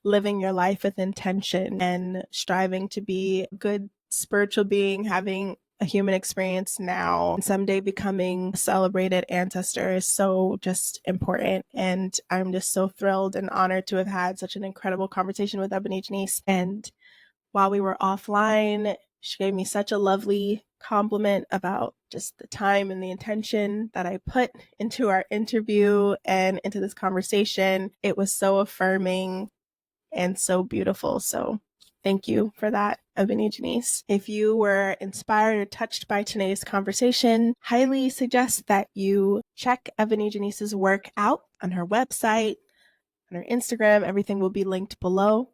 living your life with intention and striving to be a good spiritual being, having a human experience now, and someday becoming a celebrated ancestor is so just important. And I'm just so thrilled and honored to have had such an incredible conversation with EbonyJanice. And while we were offline, she gave me such a lovely compliment about just the time and the intention that I put into our interview and into this conversation. It was so affirming and so beautiful. So thank you for that, EbonyJanice. If you were inspired or touched by today's conversation, highly suggest that you check EbonyJanice's work out on her website, on her Instagram. Everything will be linked below.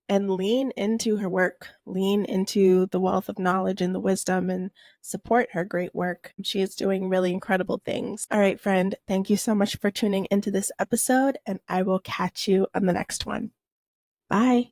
and lean into her work, lean into the wealth of knowledge and the wisdom, and support her great work. She is doing really incredible things. All right, friend, thank you so much for tuning into this episode, and I will catch you on the next one. Bye.